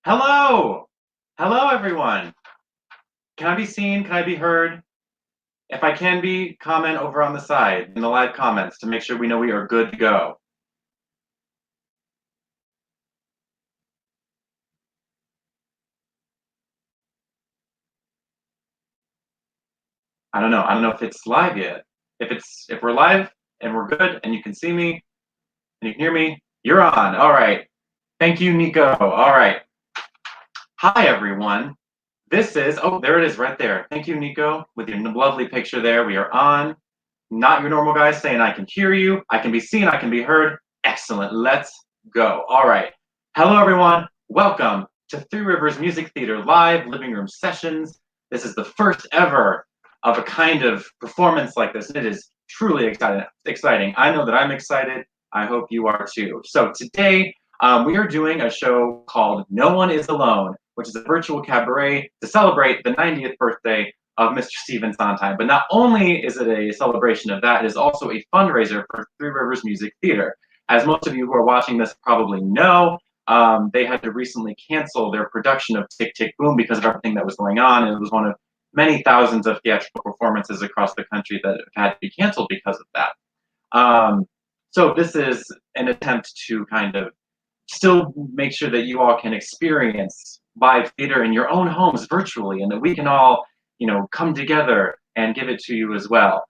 Hello! Hello, everyone. Can I be seen? Can I be heard? If I can be, comment over on the side in the live comments to make sure we know we are good to go. I don't know. I don't know if it's live yet. If we're live and we're good and you can see me and you can hear me, you're on. All right. Thank you, Nico. All right. Hi, everyone. This is, oh, there it is right there. Thank you, Nico, with your lovely picture there. We are on. Not your normal guys saying I can hear you, I can be seen, I can be heard. Excellent. Let's go. All right. Hello, everyone. Welcome to Three Rivers Music Theater Live Living Room Sessions. This is the first ever of a kind of performance like this. It is truly exciting. I know that I'm excited. I hope you are too. So today we are doing a show called No One Is Alone, which is a virtual cabaret to celebrate the 90th birthday of Mr. Stephen Sondheim. But not only is it a celebration of that, it is also a fundraiser for Three Rivers Music Theater. As most of you who are watching this probably know, they had to recently cancel their production of Tick, Tick, Boom because of everything that was going on, and it was one of many thousands of theatrical performances across the country that had to be canceled because of that. So this is an attempt to kind of still make sure that you all can experience live theater in your own homes virtually, and that we can all, come together and give it to you as well.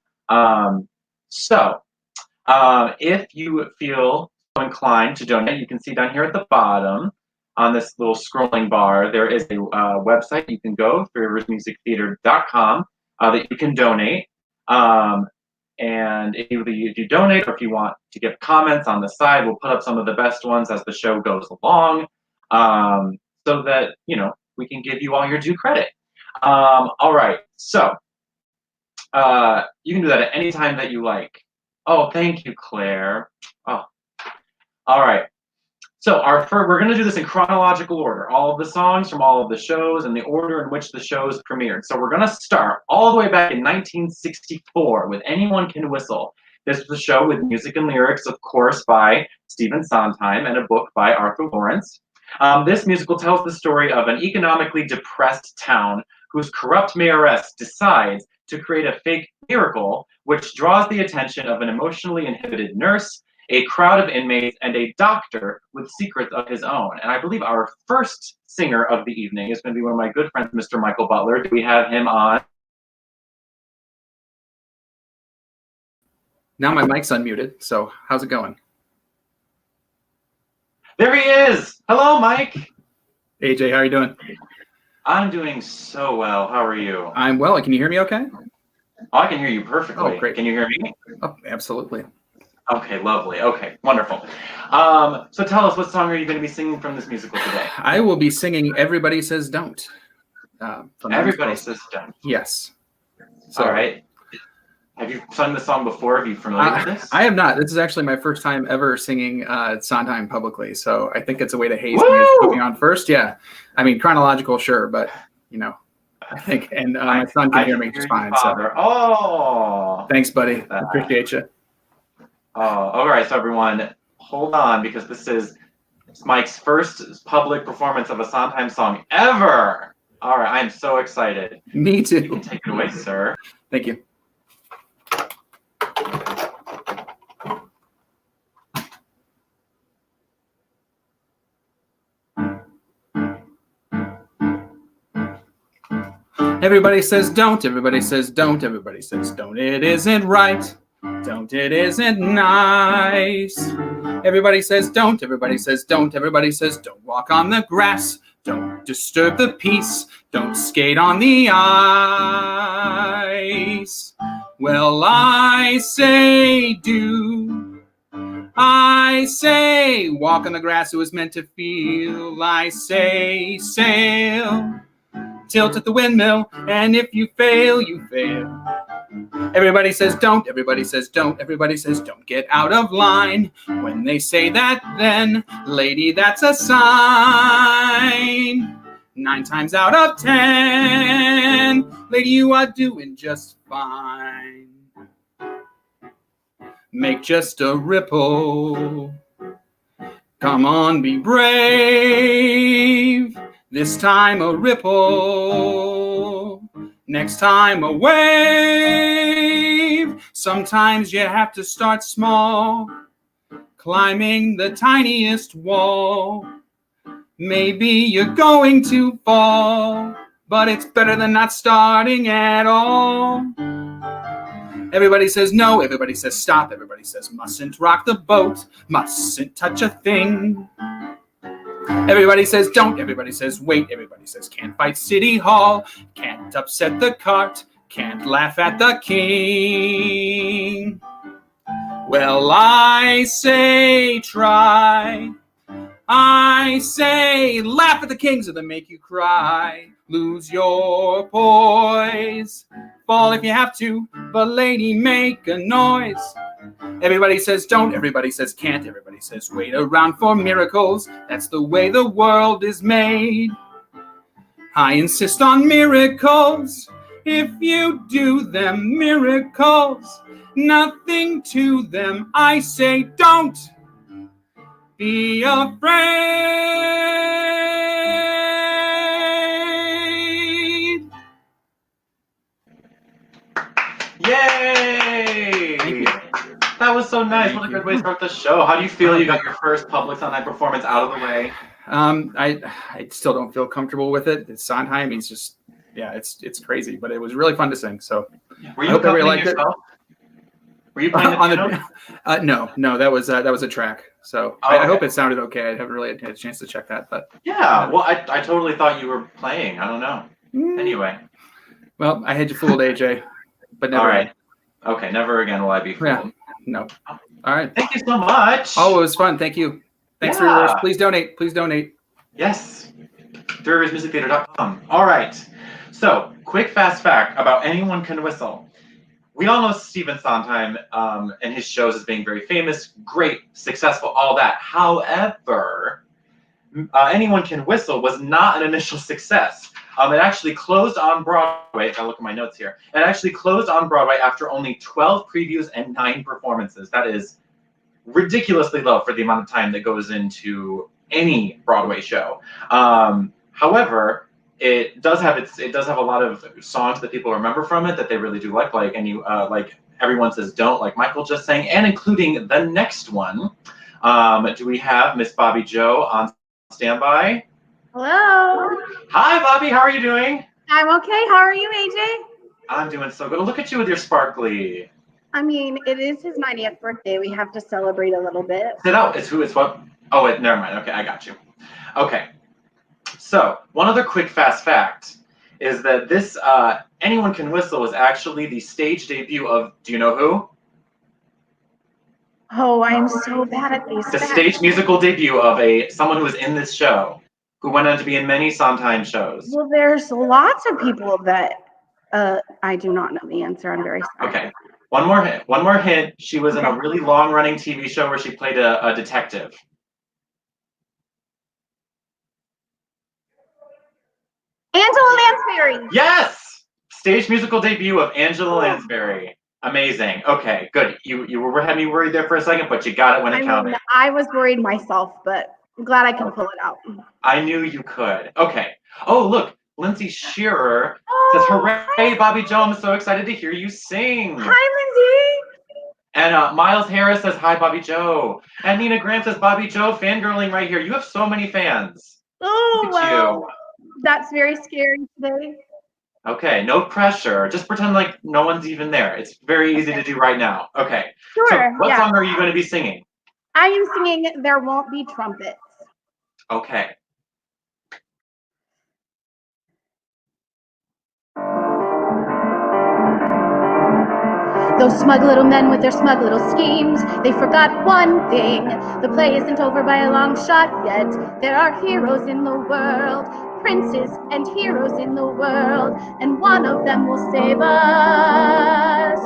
If you feel inclined to donate, you can see down here at the bottom on this little scrolling bar, there is a website you can go, threeriversmusictheater.com, that you can donate. And if you donate, or if you want to give comments on the side, we'll put up some of the best ones as the show goes along, so that, we can give you all your due credit. All right, so you can do that at any time that you like. Oh, thank you, Claire. Oh, all right. So we're going to do this in chronological order, all of the songs from all of the shows and the order in which the shows premiered. So we're going to start all the way back in 1964 with Anyone Can Whistle. This was a show with music and lyrics, of course, by Stephen Sondheim and a book by Arthur Lawrence. This musical tells the story of an economically depressed town whose corrupt mayoress decides to create a fake miracle, which draws the attention of an emotionally inhibited nurse, a crowd of inmates, and a doctor with secrets of his own. And I believe our first singer of the evening is going to be one of my good friends, Mr. Michael Butler. Do we have him on? Now my mic's unmuted, so how's it going? There he is! Hello, Mike! AJ, how are you doing? I'm doing so well. How are you? I'm well. Can you hear me okay? Oh, I can hear you perfectly. Oh, great. Can you hear me? Oh, absolutely. Okay, lovely. Okay, wonderful. So tell us, what song are you going to be singing from this musical today? I will be singing Everybody Says Don't. Everybody Says Don't. Yes. So, all right. Have you sung the song before? Are you familiar with this? I have not. This is actually my first time ever singing Sondheim publicly, so I think it's a way to haze me as putting on first. Yeah. I mean, chronological, sure, but, I think, and my son can hear me just fine. So. Oh! Thanks, buddy. I appreciate you. Oh, all right. So everyone, hold on, because this is Mike's first public performance of a Sondheim song ever. All right, I'm so excited. Me too. You can take it away, sir. Thank you. Everybody says don't, everybody says don't, everybody says don't. It isn't right. Don't, it isn't nice. Everybody says don't, everybody says don't, everybody says don't walk on the grass. Don't disturb the peace. Don't skate on the ice. Well, I say do. I say walk on the grass, it was meant to feel. I say sail. Tilt at the windmill, and if you fail, you fail. Everybody says don't, everybody says don't, everybody says don't get out of line. When they say that, then, lady, that's a sign. 9 times out of 10, lady, you are doing just fine. Make just a ripple. Come on, be brave. This time a ripple, next time a wave. Sometimes you have to start small, climbing the tiniest wall. Maybe you're going to fall, but it's better than not starting at all. Everybody says no, everybody says stop, everybody says mustn't rock the boat, mustn't touch a thing. Everybody says don't, everybody says wait, everybody says can't fight City Hall, can't upset the cart, can't laugh at the king. Well, I say try. I say laugh at the kings, or they make you cry. Lose your poise, fall if you have to, but lady, make a noise. Everybody says don't, everybody says can't, everybody says wait around for miracles. That's the way the world is made. I insist on miracles. If you do them, miracles, nothing to them. I say don't be afraid. Yay! Thank you. That was so nice. Thank What a you. good way to start the show. How do you feel you got your first public Sondheim performance out of the way? I still don't feel comfortable with it. It's Sondheim. He's just, yeah, it's crazy, but it was really fun to sing. So Were I you hope everybody accompanying liked it. yourself? Were you playing the On piano? no, that was a track. So Oh, I okay. hope it sounded okay. I haven't really had a chance to check that, but Yeah, well, I totally thought you were playing. I don't know. Anyway. Well, I had you fooled, AJ, but never All right. again. Okay, never again will I be fooled. Yeah, no. All right. Thank you so much. Oh, it was fun. Thank you. Thanks, Yeah. viewers. Please donate. Please donate. Yes. ThreeRiversMusicTheater.com. All right. So, quick fast fact about Anyone Can Whistle. We all know Stephen Sondheim and his shows as being very famous, great, successful, all that. However, Anyone Can Whistle was not an initial success. It actually closed on Broadway. If I look at my notes here, it actually closed on Broadway after only 12 previews and 9 performances. That is ridiculously low for the amount of time that goes into any Broadway show. However, it does have a lot of songs that people remember from it that they really do like Everyone Says Don't, like Michael just sang, and including the next one. Do we have Miss Bobby Joe on standby? Hello. Hi, Bobby. How are you doing? I'm okay. How are you, AJ? I'm doing so good. Look at you with your sparkly. I mean, it is his 90th birthday. We have to celebrate a little bit. It's who? It's what? Oh, wait, never mind. Okay, I got you. Okay. So, one other quick fast fact is that this Anyone Can Whistle was actually the stage debut of, do you know who? Oh, I'm so bad at these The facts. stage musical debut of someone who was in this show, who went on to be in many Sondheim shows. Well, there's lots of people that I do not know the answer. I'm very sorry. Okay. One more hint. She was in a really long-running TV show where she played a detective. Angela Lansbury. Yes! Stage musical debut of Angela Lansbury. Amazing. Okay, good. You were had me worried there for a second, but you got it when it counted. I was worried myself, but I'm glad I can pull it out. I knew you could. Okay. Oh, look. Lindsay Shearer says, hooray, Bobby Joe, I'm so excited to hear you sing. Hi, Lindsay. And Miles Harris says, hi, Bobby Joe. And Nina Graham says, Bobby Joe, fangirling right here. You have so many fans. Oh, well, that's very scary today. Okay, no pressure. Just pretend like no one's even there. It's very easy to do right now. Okay. Sure, So what song are you going to be singing? I am singing There Won't Be Trumpets. Okay. Those smug little men with their smug little schemes, they forgot one thing. The play isn't over by a long shot yet. There are heroes in the world, princes and heroes in the world, and one of them will save us.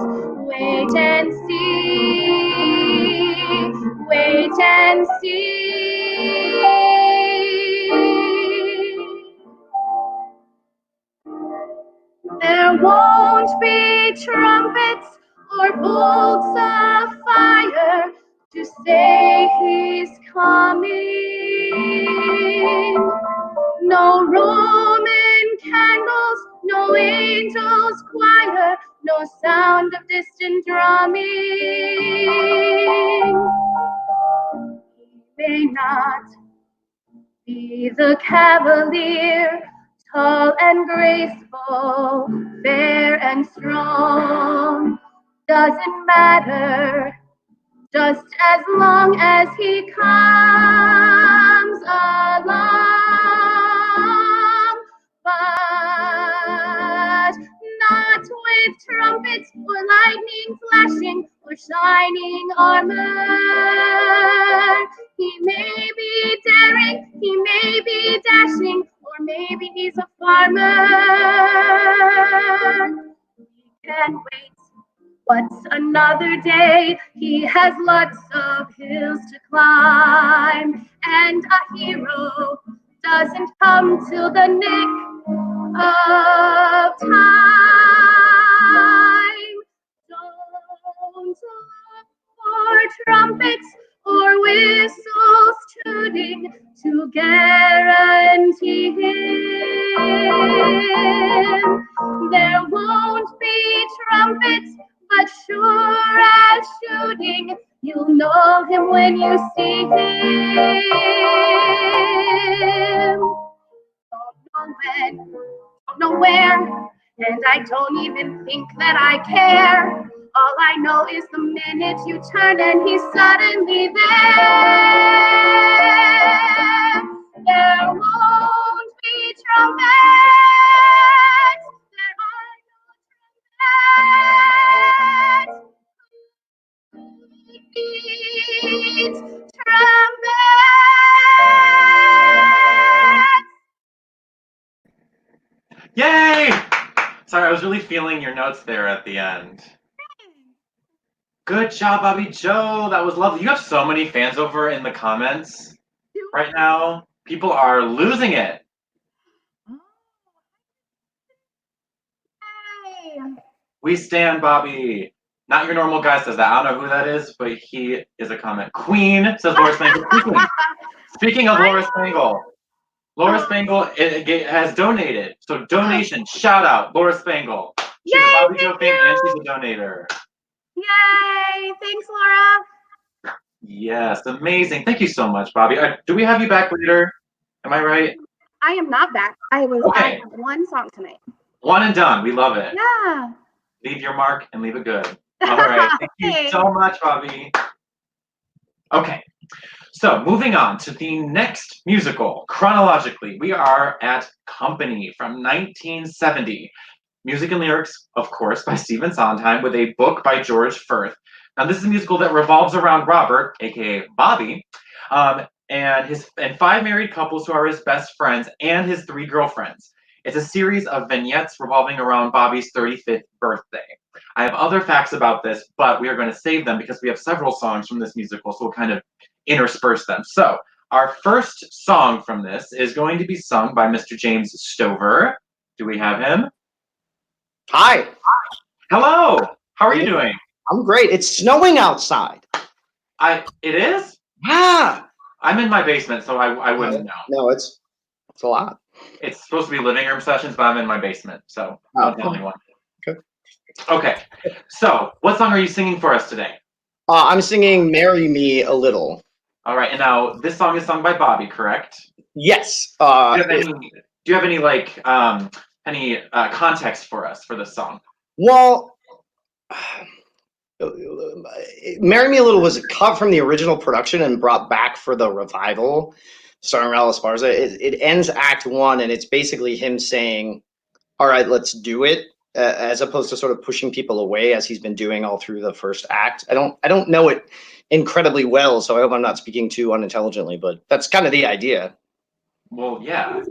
Wait and see, wait and see. There won't be trumpets or bolts of fire to say he's coming. No Roman candles, no angels choir, no sound of distant drumming. He may not be the cavalier, tall and graceful, fair and strong. Doesn't matter, just as long as he comes along. But not with trumpets or lightning flashing or shining armor. He may be daring, he may be dashing, or maybe he's a farmer. We can wait. What's another day? He has lots of hills to climb, and a hero doesn't come till the nick of time. Don't look for trumpets or whistles tooting to guarantee him. There won't be trumpets, but sure as shooting, you'll know him when you see him. Don't know when, don't know where, and I don't even think that I care. All I know is the minute you turn and he's suddenly there. There won't be trumpets. There are no trumpets. Who needs trumpets? Yay! Sorry, I was really feeling your notes there at the end. Good job, Bobby Joe. That was lovely. You have so many fans over in the comments right now. People are losing it. Hey. We stand, Bobby. Not your normal guy says that. I don't know who that is, but he is a comment. Queen, says Laura Spangle. Speaking of Laura Spangle, Laura Spangle has donated. So donation, shout out, Laura Spangle. She's Yay, a Bobby Joe thank fan you. and she's a donator. Yay! Thanks, Laura. Yes, amazing. Thank you so much, Bobby. Do we have you back later? Am I right? I am not back. I Okay. have one song tonight. One and done. We love it. Yeah. Leave your mark and leave it good. All right. Thank you so much, Bobby. Okay. So moving on to the next musical. Chronologically, we are at Company from 1970. Music and lyrics, of course, by Stephen Sondheim, with a book by George Firth. Now, this is a musical that revolves around Robert, aka Bobby, and five married couples who are his best friends and his three girlfriends. It's a series of vignettes revolving around Bobby's 35th birthday. I have other facts about this, but we are going to save them because we have several songs from this musical, so we'll kind of intersperse them. So, our first song from this is going to be sung by Mr. James Stover. Do we have him? Hi. Hello. How are you doing? I'm great. It's snowing outside. It is? Yeah. I'm in my basement, so I wouldn't know. No, it's a lot. It's supposed to be living room sessions, but I'm in my basement, so don't tell anyone. Okay. Okay. So, what song are you singing for us today? I'm singing "Marry Me a Little." All right, and now this song is sung by Bobby, correct? Yes. Do you have any like context for us for this song? Well, "Marry Me a Little" was cut from the original production and brought back for the revival, starring Raul Esparza. It ends Act 1, and it's basically him saying, "All right, let's do it," as opposed to sort of pushing people away as he's been doing all through the first act. I don't know it incredibly well, so I hope I'm not speaking too unintelligently, but that's kind of the idea. Well, yeah.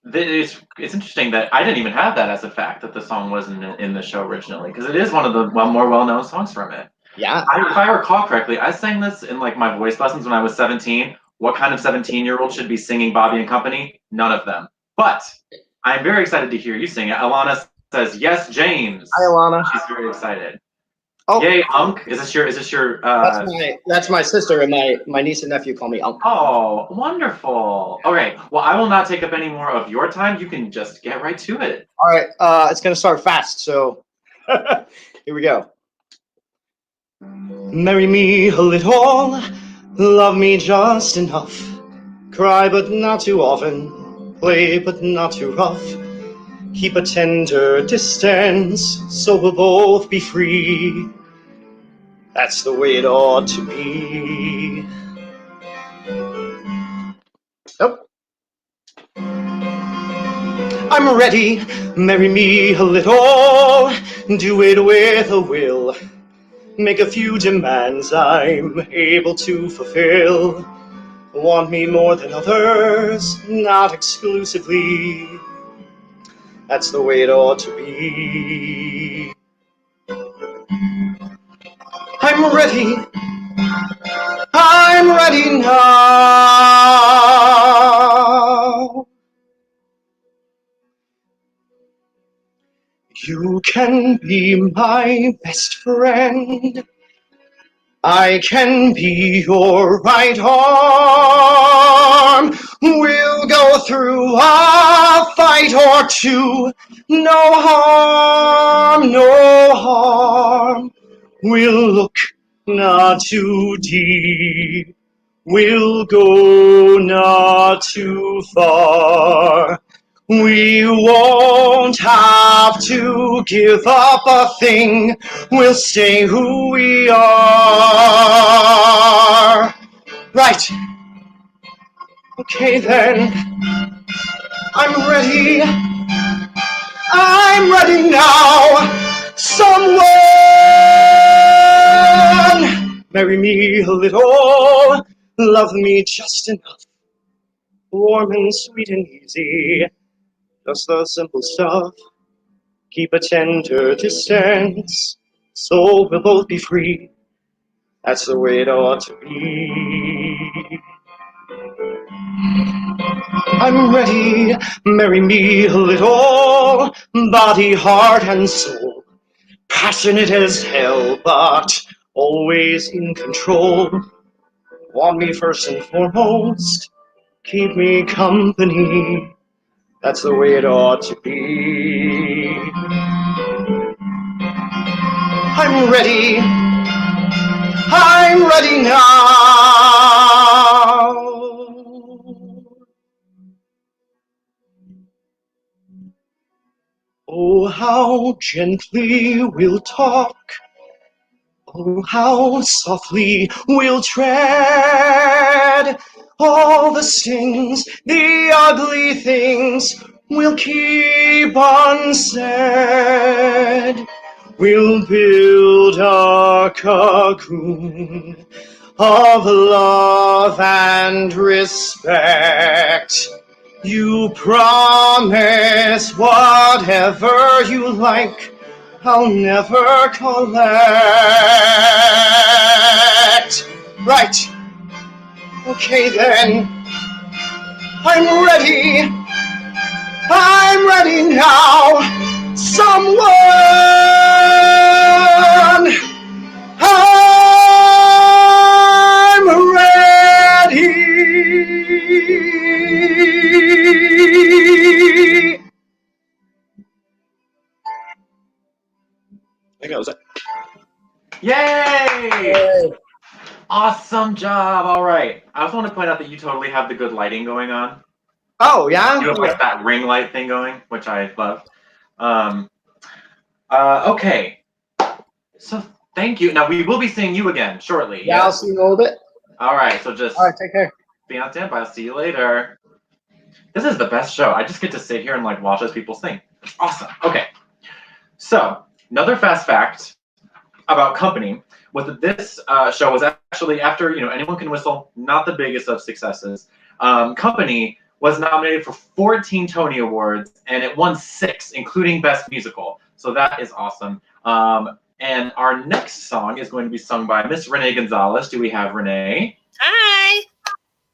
It's interesting that I didn't even have that as a fact that the song wasn't in the show originally, because it is one of the more well-known songs from it. Yeah. If I recall correctly, I sang this in like my voice lessons when I was 17. What kind of 17-year-old should be singing Bobby and Company? None of them. But I'm very excited to hear you sing it. Alana says, yes, James. Hi, Alana. She's very excited. Oh, Yay, Unc. Is this your that's my sister, and my niece and nephew call me Unc. Oh, wonderful. Okay. Well, I will not take up any more of your time. You can just get right to it. All right, it's gonna start fast, so here we go. Marry me a little, love me just enough, cry but not too often, play but not too rough, keep a tender distance so we'll both be free. That's the way it ought to be. Oh. I'm ready, marry me a little, do it with a will. Make a few demands I'm able to fulfill. Want me more than others, not exclusively. That's the way it ought to be. I'm ready now. You can be my best friend. I can be your right arm. We'll go through a fight or two. No harm, no harm. We'll look not too deep. We'll go not too far. We won't have to give up a thing. We'll stay who we are. Right. Okay then. I'm ready. I'm ready now. Someone marry me a little. Love me just enough. Warm and sweet and easy. Just the simple stuff. Keep a tender distance, so we'll both be free. That's the way it ought to be. I'm ready, marry me a little, body, heart, and soul. Passionate as hell, but always in control. Want me first and foremost, keep me company. That's the way it ought to be. I'm ready now. Oh, how gently we'll talk. Oh, how softly we'll tread. All the stings, the ugly things we'll keep unsaid. We'll build a cocoon of love and respect. You promise whatever you like, I'll never collect. Right. Okay then. I'm ready now. Someone, I'm ready. I think that was it. Yay! Awesome job. All right. I also want to point out that you totally have the good lighting going on. Oh, yeah? You have like that ring light thing going, which I love. Okay. So thank you. Now we will be seeing you again shortly. Yeah, yes? I'll see you in a little bit. All right. So just All right, take care. be on standby. I'll see you later. This is the best show. I just get to sit here and like watch as people sing. It's awesome. Okay. So another fast fact about Company was that this show was actually after Anyone Can Whistle, not the biggest of successes. Company was nominated for 14 Tony Awards and it won 6, including Best Musical. So that is awesome. And our next song is going to be sung by Miss Renee Gonzalez. Do we have Renee? Hi.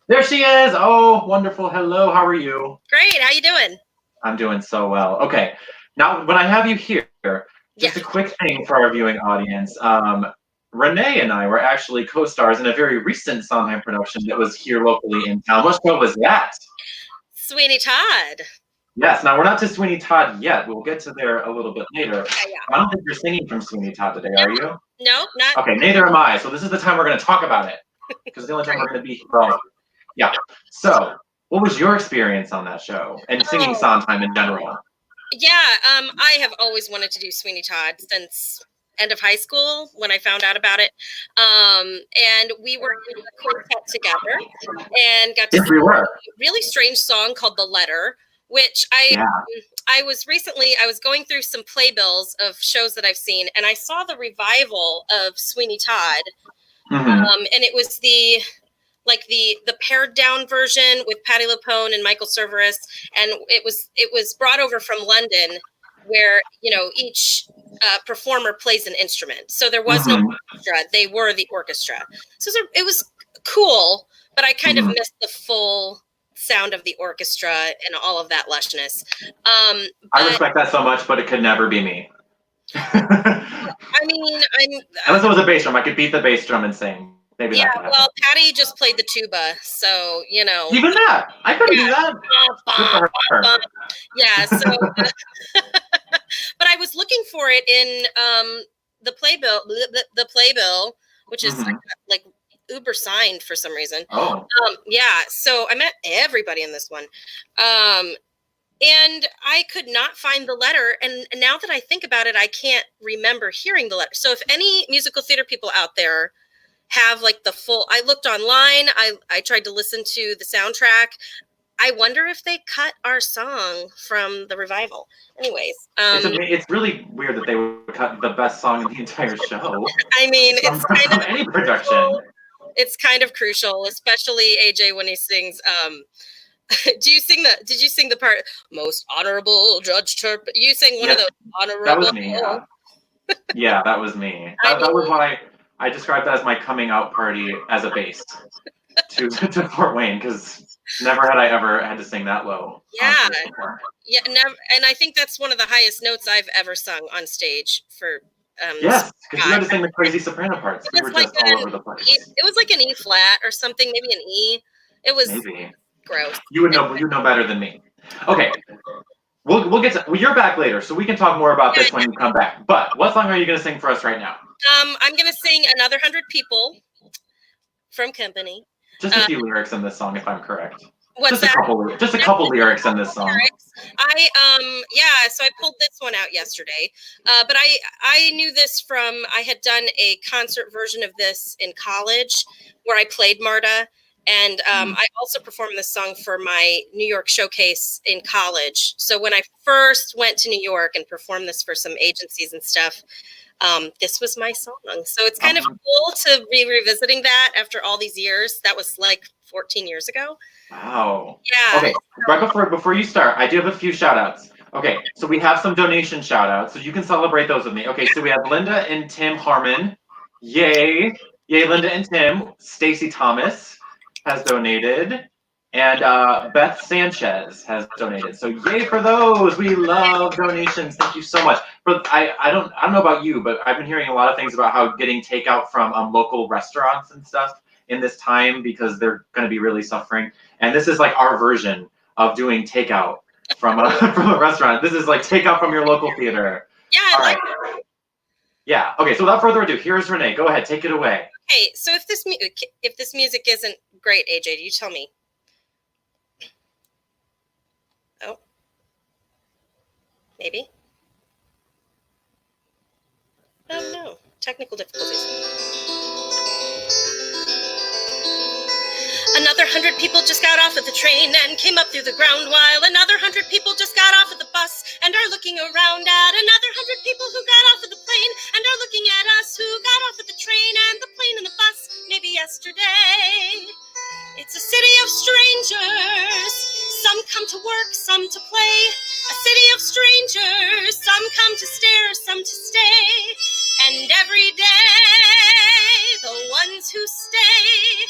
There she is. Oh, wonderful. Hello. How are you? Great. How you doing? I'm doing so well. Okay. Now, when I have you here, Just a quick thing for our viewing audience. Renee and I were actually co-stars in a very recent Sondheim production that was here locally in town. What show was that? Sweeney Todd. Yes. Now, we're not to Sweeney Todd yet. We'll get to there a little bit later. Yeah. I don't think you're singing from Sweeney Todd today, are you? No, not. Okay, neither am I. So this is the time we're going to talk about it. Because the only time we're going to be here. Yeah. So, what was your experience on that show? And singing Sondheim in general? Yeah, I have always wanted to do Sweeney Todd since end of high school when I found out about it. And we were in a quartet together and got to sing a really strange song called The Letter, which I was going through some playbills of shows that I've seen, and I saw the revival of Sweeney Todd. And it was the pared down version with Patti LuPone and Michael Cerveris, and it was brought over from London, where each performer plays an instrument. So there was no orchestra; they were the orchestra. So it was cool, but I kind of missed the full sound of the orchestra and all of that lushness. I respect that so much, but it could never be me. I mean, unless it was a bass drum, I could beat the bass drum and sing. Maybe yeah, well, Patty just played the tuba, so even that I couldn't do that. Yeah, so but I was looking for it in the playbill, which is like uber signed for some reason. Yeah, so I met everybody in this one. And I could not find the letter. And now that I think about it, I can't remember hearing the letter. So if any musical theater people out there have like the full, I looked online, I tried to listen to the soundtrack. I wonder if they cut our song from the revival. Anyways. It's really weird that they would cut the best song in the entire show. I mean, it's kind of any production. It's kind of crucial, especially AJ when he sings, did you sing the part, most honorable Judge Turp? You sang one of those honorable. That was me. Yeah, that was me. That was why I described that as my coming out party as a bass to Fort Wayne, because never had I ever had to sing that low. Yeah, never. And I think that's one of the highest notes I've ever sung on stage for. Yes, because you had to sing the crazy soprano parts. We were just all over the place. It was like an E flat or something, maybe an E. It was gross. You would know. You know better than me. Okay, we'll get to. Well, you're back later, so we can talk more about this when you come back. But what song are you going to sing for us right now? I'm going to sing Another 100 People from Company. Just a few lyrics in this song, if I'm correct. What's that? Just a couple lyrics in this song. So I pulled this one out yesterday. But I knew this from, I had done a concert version of this in college where I played Marta. And I also performed this song for my New York showcase in college. So when I first went to New York and performed this for some agencies and stuff, this was my song. So it's kind of cool to be revisiting that after all these years. That was like 14 years ago. Wow. Yeah. Okay, right before you start, I do have a few shout outs. Okay, so we have some donation shout outs, so you can celebrate those with me. Okay, so we have Linda and Tim Harmon. Yay. Yay, Linda and Tim. Stacy Thomas has donated. And Beth Sanchez has donated. So yay for those. We love donations. Thank you so much. But I don't know about you, but I've been hearing a lot of things about how getting takeout from local restaurants and stuff in this time, because they're going to be really suffering. And this is like our version of doing takeout from a restaurant. This is like takeout from your local theater. Yeah, all right. Yeah. Okay. So without further ado, here's Renee. Go ahead. Take it away. Okay. So if this music isn't great, AJ, you tell me. Oh. Maybe. Oh no. Technical difficulties. Another 100 people just got off of the train and came up through the ground, while another 100 people just got off of the bus and are looking around at another 100 people who got off of the plane and are looking at us who got off of the train and the plane and the bus maybe yesterday. It's a city of strangers. Some come to work, some to play. A city of strangers. Some come to stare, some to stay. And every day, the ones who stay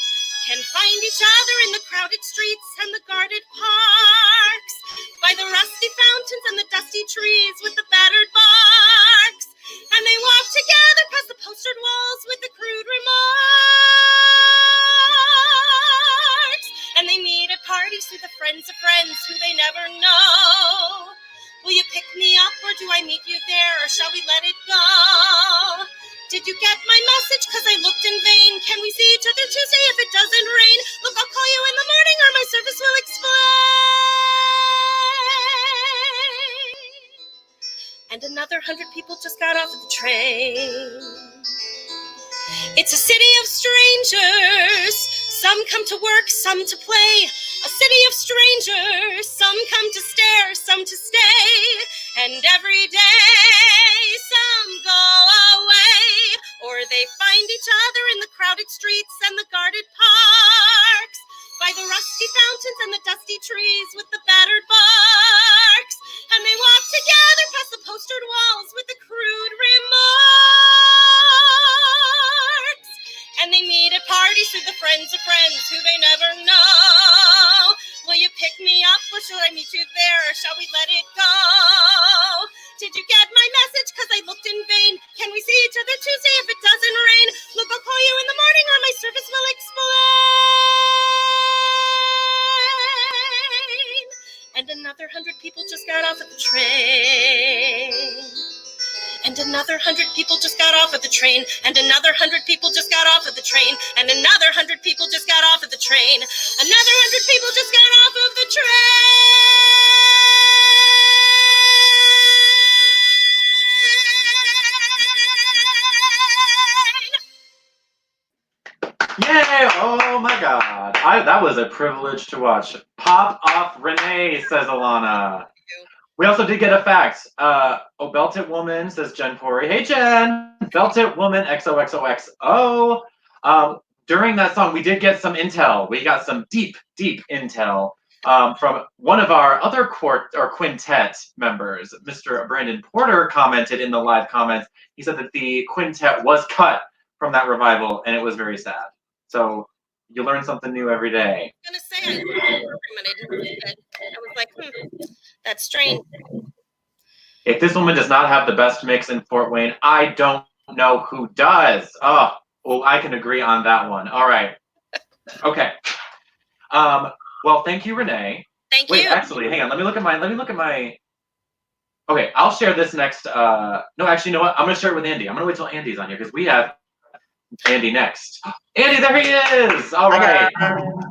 can find each other in the crowded streets and the guarded parks, by the rusty fountains and the dusty trees with the battered barks. together past the postered walls with the crude remarks. And they meet at parties with the friends of friends who they never know. Will you pick me up or do I meet you there or shall we let it go? Did you get my message? Cause I looked in vain. Can we see each other Tuesday if it doesn't rain? Look, I'll call you in the morning or my service will explain. And another 100 people just got off of the train. It's a city of strangers. Some come to work, some to play. A city of strangers. Some come to stare, some to stay. And every day, some go away. Or they find each other in the crowded streets and the guarded parks. By the rusty fountains and the dusty trees with the battered barks. And they walk together past the postered walls with the crude remarks. And they meet at parties with the friends of friends who they never know. Will you pick me up or shall I meet you there or shall we let it go? Did you get my message? Cause I looked in vain. Can we see each other Tuesday if it doesn't rain? Look, I'll call you in the morning or my service will explain. And another 100 people just got off of the train. And another 100 people just got off of the train. And another 100 people just got off of the train. And another 100 people just got off of the train. Another 100 people just got off of the train. Yay! Oh my God. That was a privilege to watch. Pop off Renee, says Alana. We also did get a fax. Oh, Belt It Woman, says Jen Pori. Hey, Jen. Belt It Woman, XOXOXO. During that song, we did get some intel. We got some deep, deep intel from one of our other quintet members. Mr. Brandon Porter commented in the live comments. He said that the quintet was cut from that revival, and it was very sad. So you learn something new every day. I was gonna say I learned the program and I didn't see it. I was like, that's strange. If this woman does not have the best mix in Fort Wayne, I don't know who does. Oh, well, I can agree on that one. All right. Okay. Well, thank you, Renee. Thank Wait, you. actually, hang on. Let me look at my. Okay, I'll share this next. No, actually, you know what? I'm gonna share it with Andy. I'm gonna wait till Andy's on here because we have Andy next. Andy, there he is! All right.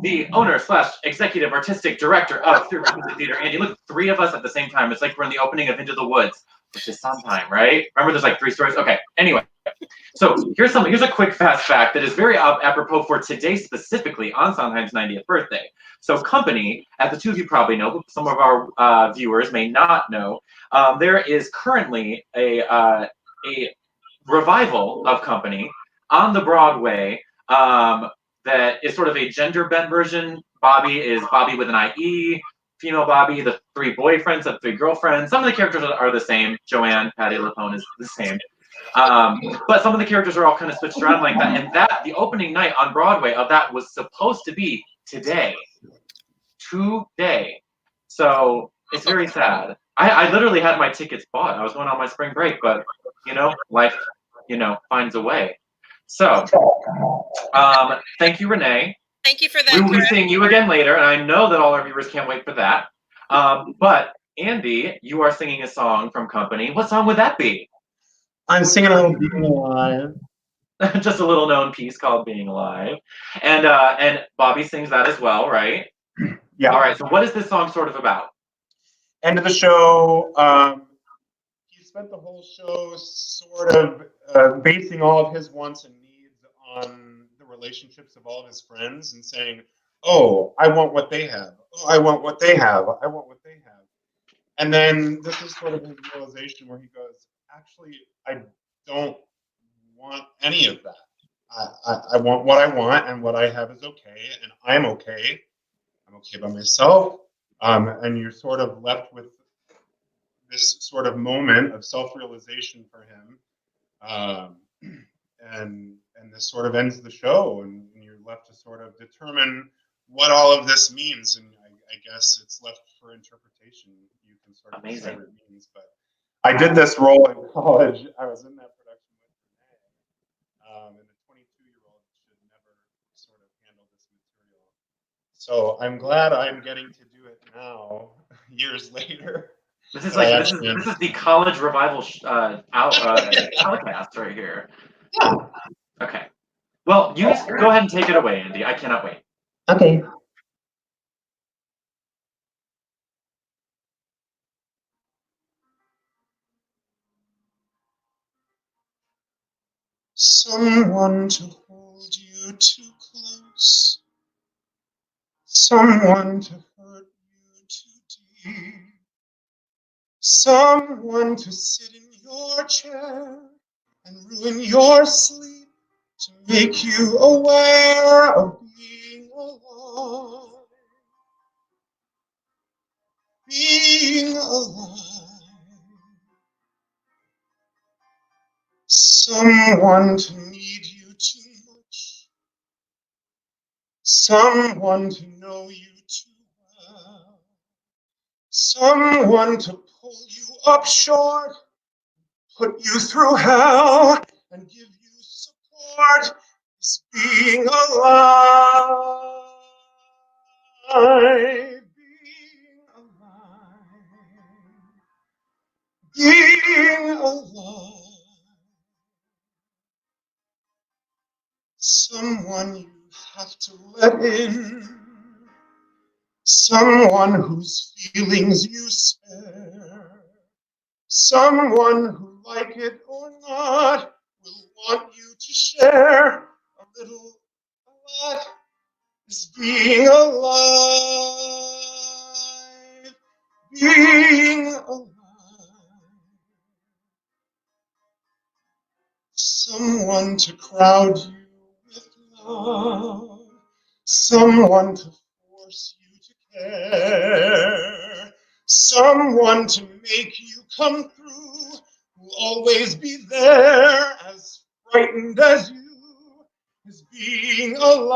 The owner / executive artistic director of Through Music Theater. Andy, look, 3 of us at the same time. It's like we're in the opening of Into the Woods, which is Sondheim, right? Remember there's like 3 stories? Okay, anyway. So here's a quick fast fact that is very apropos for today specifically on Sondheim's 90th birthday. So Company, as the 2 of you probably know, but some of our viewers may not know, there is currently a revival of Company on the Broadway that is sort of a gender-bent version. Bobby is Bobby with an IE, female Bobby, the 3 boyfriends, the 3 girlfriends. Some of the characters are the same. Joanne, Patti LuPone is the same. But some of the characters are all kind of switched around like that. And the opening night on Broadway of that was supposed to be today. Today. So it's very sad. I literally had my tickets bought. I was going on my spring break, but, life, finds a way. So, thank you, Renee. Thank you for that. We will be seeing you again later, and I know that all our viewers can't wait for that. But, Andy, you are singing a song from Company. What song would that be? I'm singing a little Being Alive. Just a little known piece called Being Alive. And Bobby sings that as well, right? Yeah. All right, so what is this song sort of about? End of the show, he spent the whole show sort of basing all of his wants and needs on the relationships of all of his friends and saying, oh, I want what they have. Oh, I want what they have. I want what they have. And then this is sort of his realization where he goes, actually, I don't want any of that. I want what I want, and what I have is okay, and I'm okay. I'm okay by myself. And you're sort of left with this sort of moment of self-realization for him. And this sort of ends the show, and you're left to sort of determine what all of this means. And I guess it's left for interpretation. You can sort of decide what it means. But I did this role in college. I was in that production with So I'm glad I'm getting to do it now, years later. This is But I like this actually is the college revival telecast right here. Yeah. Okay. Well, you go ahead and take it away, Andy. I cannot wait. Okay. Someone to hold you too close. Someone to hurt you too deep. Someone to sit in your chair and ruin your sleep to make you aware of being alive. Being alive. Someone to need you too much. Someone to know you too well. Someone to pull you up short, put you through hell, and give you support is being alive. Being alive. Being alive. Someone you have to let in. Someone whose feelings you spare. Someone who, like it or not, will want you to share a little, a lot, is being alive. Being alive. Someone to crowd you with love. Someone to force you to care. Someone to make you come through. Who'll always be there, as frightened as you, is being alive.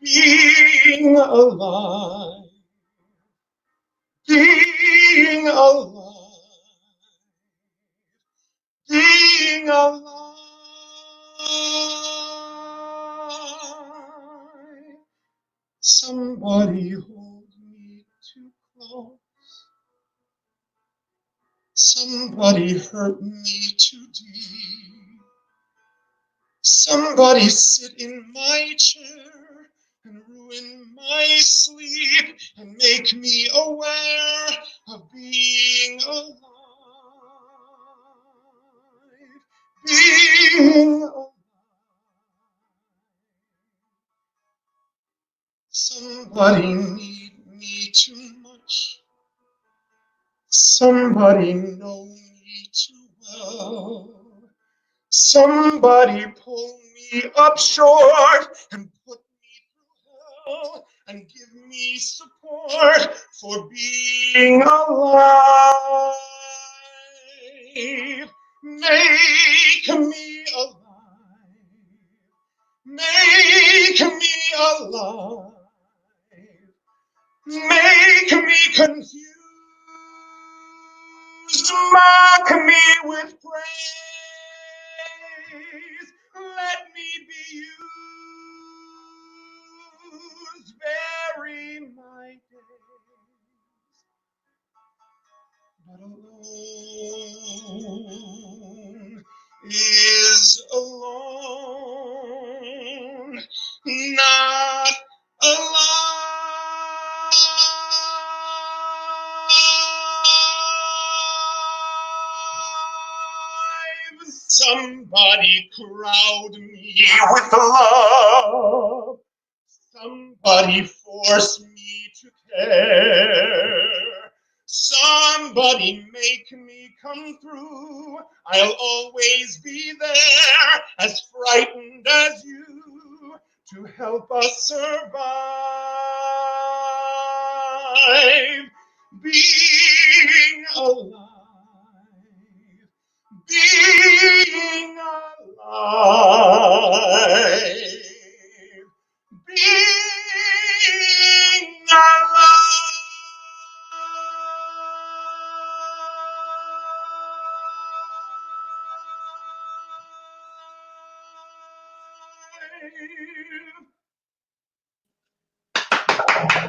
Being alive. Being alive. Being alive. Somebody hold me too close. Somebody hurt me too deep. Somebody sit in my chair and ruin my sleep and make me aware of being alive. Being alive. Somebody need me too much. Somebody know me too well. Somebody pull me up short and put me through hell and give me support for being alive. Make me alive. Make me alive. Make me confused. Mock me with praise. Let me be used. Vary my days. But alone is alone. Not alive. Somebody crowd me with love. Somebody force me to care. Somebody make me come through. I'll always be there, as frightened as you, to help us survive. Being alive. Being alive. Being alive.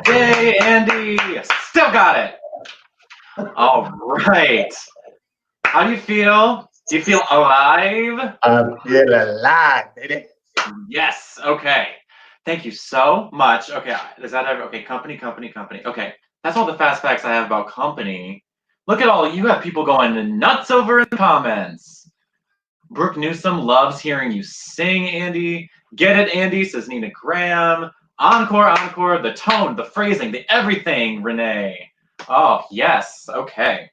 Yay, Andy! Still got it. All right. How do you feel? Do you feel alive? I feel alive, baby. Yes. Okay. Thank you so much. Okay. Is that ever? Okay. Company. Okay. That's all the fast facts I have about company. Look at all you have people going nuts over in the comments. Brooke Newsom loves hearing you sing, Andy. Get it, Andy, says Nina Graham. Encore, the tone, the phrasing, the everything, Renee. Oh, yes, okay.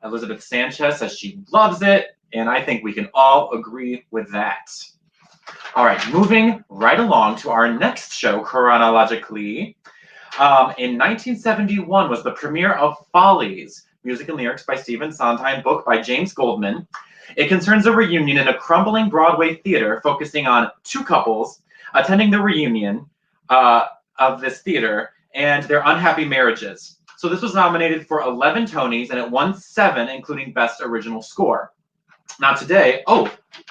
Elizabeth Sanchez says she loves it, and I think we can all agree with that. All right, moving right along to our next show chronologically. In 1971 was the premiere of Follies, music and lyrics by Stephen Sondheim, book by James Goldman. It concerns a reunion in a crumbling Broadway theater focusing on two couples attending the reunion of this theater and their unhappy marriages. So this was nominated for 11 Tonys and it won 7, including Best Original Score. Now today,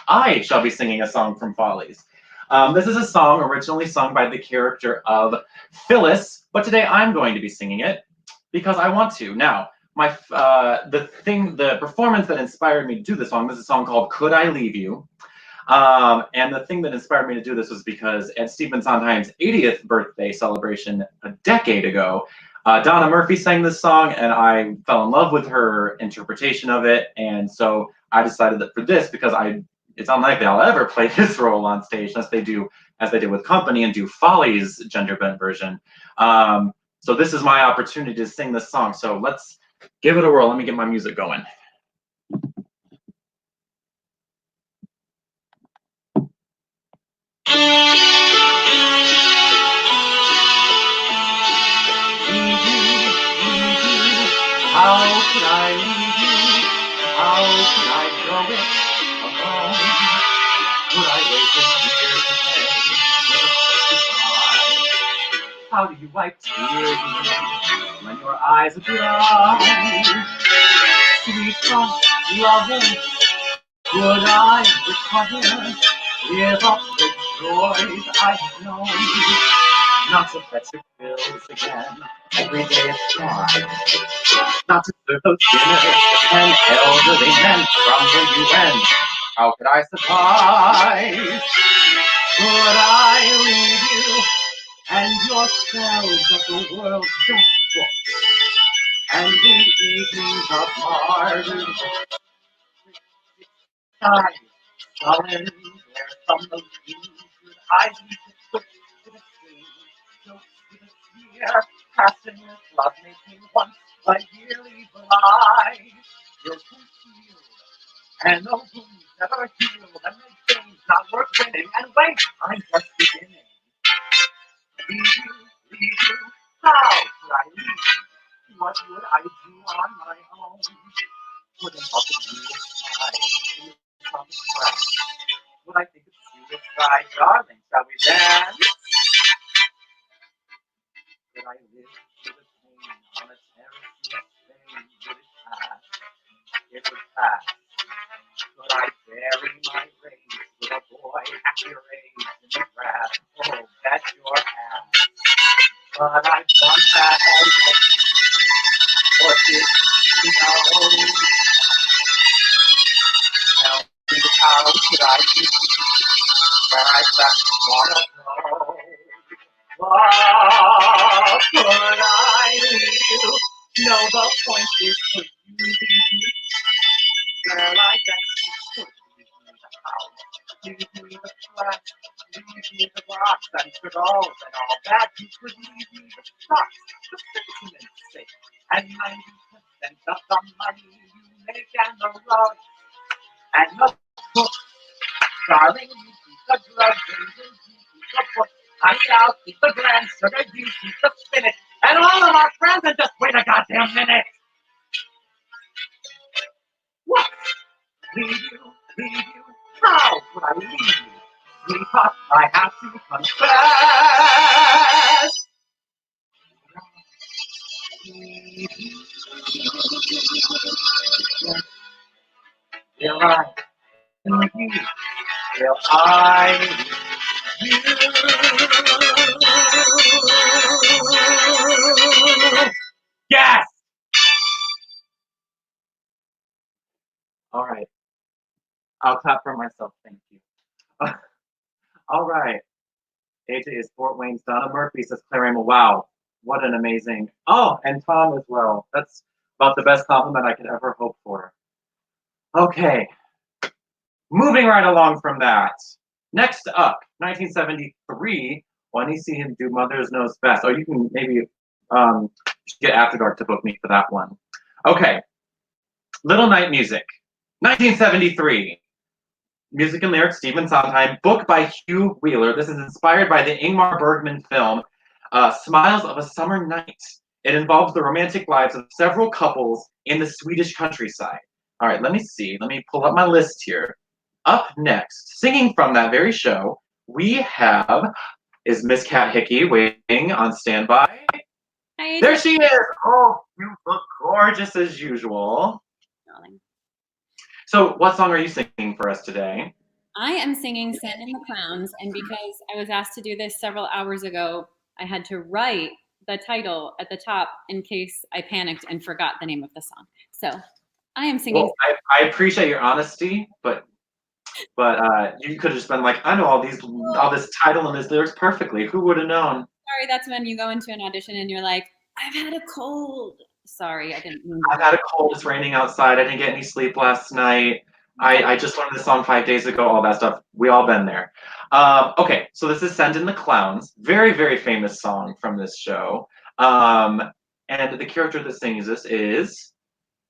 I shall be singing a song from Follies. This is a song originally sung by the character of Phyllis, but today I'm going to be singing it because I want to. Now, the performance that inspired me to do this song is a song called "Could I Leave You?" And the thing that inspired me to do this was because at Stephen Sondheim's 80th birthday celebration a decade ago, Donna Murphy sang this song, and I fell in love with her interpretation of it. And so I decided that for this, because it's unlikely I'll ever play this role on stage unless they do, as they did with Company, and do Follies gender bent version. So this is my opportunity to sing this song. So let's give it a whirl. Let me get my music going. How could I leave you? How could I go it alone? Could I wait this years away with a kiss goodbye? How do you wipe tears away when your eyes are dry? Sweet soft loving, could I recover? Give up the joys I have known. Not to fetch your bills again every day it's hard. Not to serve those dinners and elderly men from the UN. How could I survive? Could I leave you and yourselves at the world's best books and the evenings of martyrs? Sullen, where from those views I used to switch to the screen. So to the sphere, passing your love making once a yearly blight. You're concealed, and no wounds never healed, and no game's not worth winning. And wait, I'm just beginning. Leave you, how could I leave you? What would I do on my own? Wouldn't help you in from scratch. Would I think of suicide, darling? Shall we dance? Could I live through the pain on a terrace in Spain? Would it pass? It would pass. Could I bury my rage with a boy at your age in the grass? Oh, bet your ass. But I've done that already. Or did you know? Tell me how could I be where I just wanna go? What could I leave you? No, the point is, could you leave me? Well, I guess you could leave me the house, leave me the flat, leave me the rocks and cigars and all that. You could leave me the stocks, the sentiment's sake, and 90% of the money you make and the rugs and the books. Darling, you keep the drugs and you keep the books. Honey, I'll keep the grand sugar, you keep the spinach, and all of our friends, and just wait a goddamn minute. What? Leave you, how could I leave you? Sweetheart, I have to confess. Will I leave you? Will I leave you? All right. I'll clap for myself. Thank you. All right. AJ is Fort Wayne's Donna Murphy, says Claire Emma. Wow. What an amazing. Oh, and Tom as well. That's about the best compliment I could ever hope for. Okay. Moving right along from that. Next up, 1973. When you see him do Mother's Knows Best. Oh, you can maybe get After Dark to book me for that one. Okay. Little Night Music. 1973. Music and lyrics, Stephen Sondheim. Book by Hugh Wheeler. This is inspired by the Ingmar Bergman film, Smiles of a Summer Night. It involves the romantic lives of several couples in the Swedish countryside. All right, let me see. Let me pull up my list here. Up next, singing from that very show, we have, is Miss Kat Hickey waiting on standby? Hi, There she is! Oh, you look gorgeous as usual. darling. So what song are you singing for us today? I am singing Send in the Clowns, and because I was asked to do this several hours ago, I had to write the title at the top in case I panicked and forgot the name of the song. So I am singing. Well, I appreciate your honesty, but you could have just been like, I know all this title and this lyrics perfectly. Who would have known? Sorry, that's when you go into an audition and you're like, I've had a cold. Sorry, I didn't mean I've had a cold. It's raining outside. I didn't get any sleep last night. I just learned this song 5 days ago. All that stuff. We all been there. Okay, so this is "Send in the Clowns." Very, very famous song from this show. And the character that sings this is.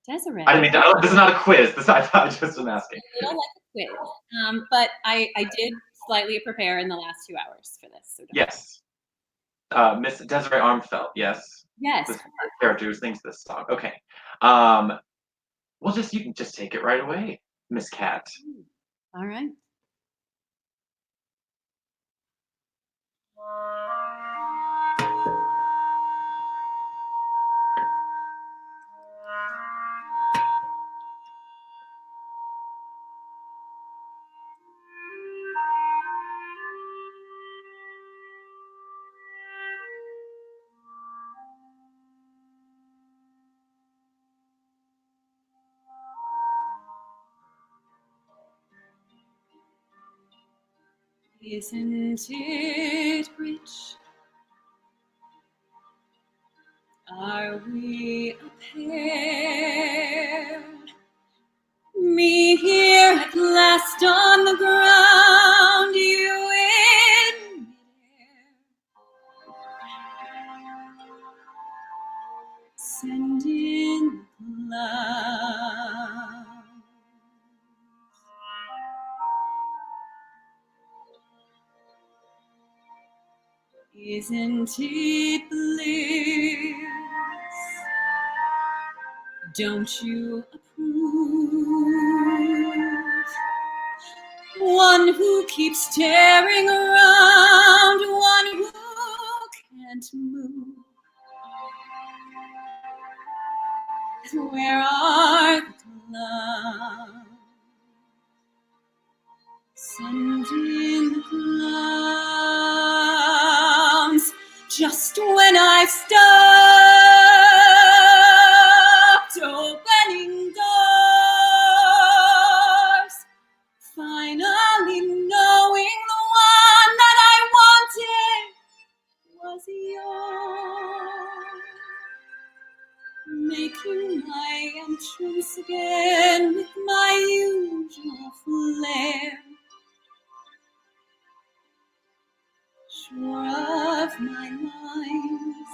Desiree. I didn't mean to, this is not a quiz. I just am asking. A little like a quiz. But I did slightly prepare in the last 2 hours for this. So Yes. Miss Desiree Armfelt. Yes. Yes. This character who sings this song. Okay. You can just take it right away, Miss Cat. All right. Isn't it rich? Are we a pair? Me here at last on the ground, you in midair. Send in the clouds. Isn't it bliss? Don't you approve? One who keeps staring around, one who can't move. Where are the clouds? Send in the clowns. Just when I've stopped opening doors, finally knowing the one that I wanted was yours. Making my entrance again with my usual flair. Sure of my lines,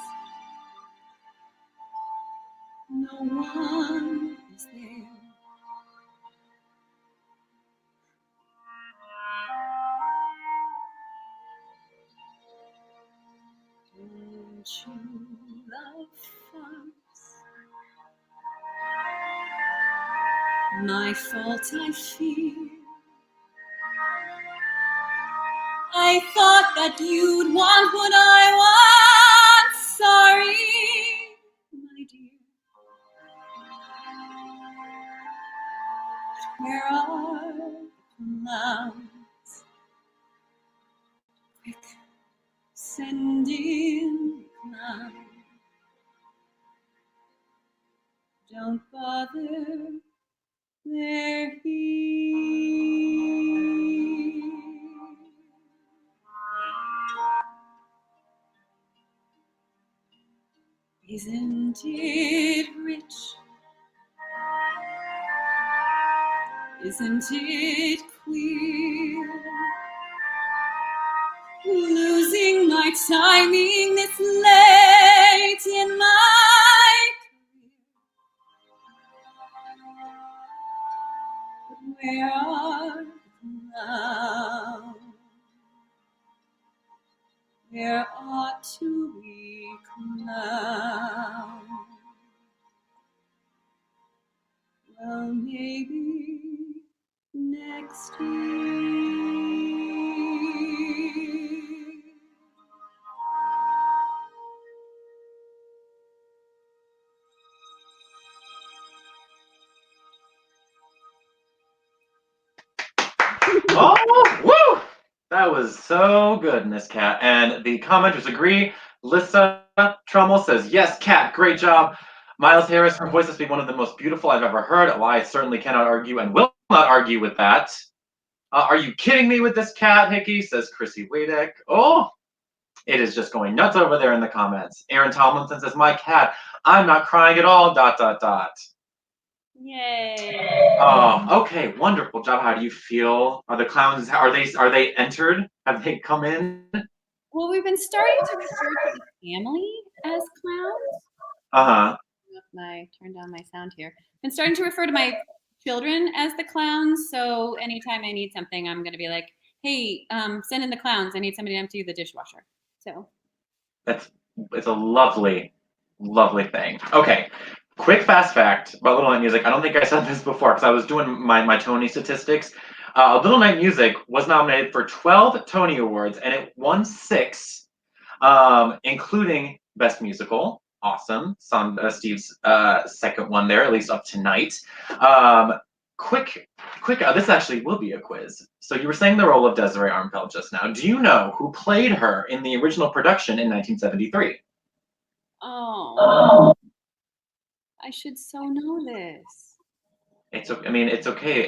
no one is there. Don't you love farce? My fault, I fear. I thought that you'd want what I want. Sorry, my dear. Where are the clouds? Quick, send in the clouds. Don't bother There he isn't it rich? Isn't it queer? Losing my timing this late in my career. Where are the clouds? There ought to be clouds. Well, maybe next year. Oh, woo! That was so good, Miss Cat. And the commenters agree. Lissa Trummel says, yes, Cat, great job. Miles Harris, her voice must be one of the most beautiful I've ever heard. Well, I certainly cannot argue and will not argue with that. Are you kidding me with this, Cat, Hickey? Says Chrissy Wadek. Oh, it is just going nuts over there in the comments. Aaron Tomlinson says, my Cat, I'm not crying at all, ... Yay. Oh, okay, wonderful job. How do you feel? Are the clowns, are they entered? Have they come in? Well, we've been starting to refer to the family as clowns. Uh-huh. Turn down my sound here. Been starting to refer to my children as the clowns. So anytime I need something, I'm gonna be like, hey, send in the clowns. I need somebody to empty the dishwasher. So It's a lovely, lovely thing. Okay. Quick fast fact about Little Night Music. I don't think I said this before because I was doing my Tony statistics. Little Night Music was nominated for 12 Tony Awards and it won 6, including Best Musical. Awesome. Steve's second one there, at least up tonight. Quick, this actually will be a quiz. So you were saying the role of Desiree Armfeld just now. Do you know who played her in the original production in 1973? Oh. I should so know this. It's okay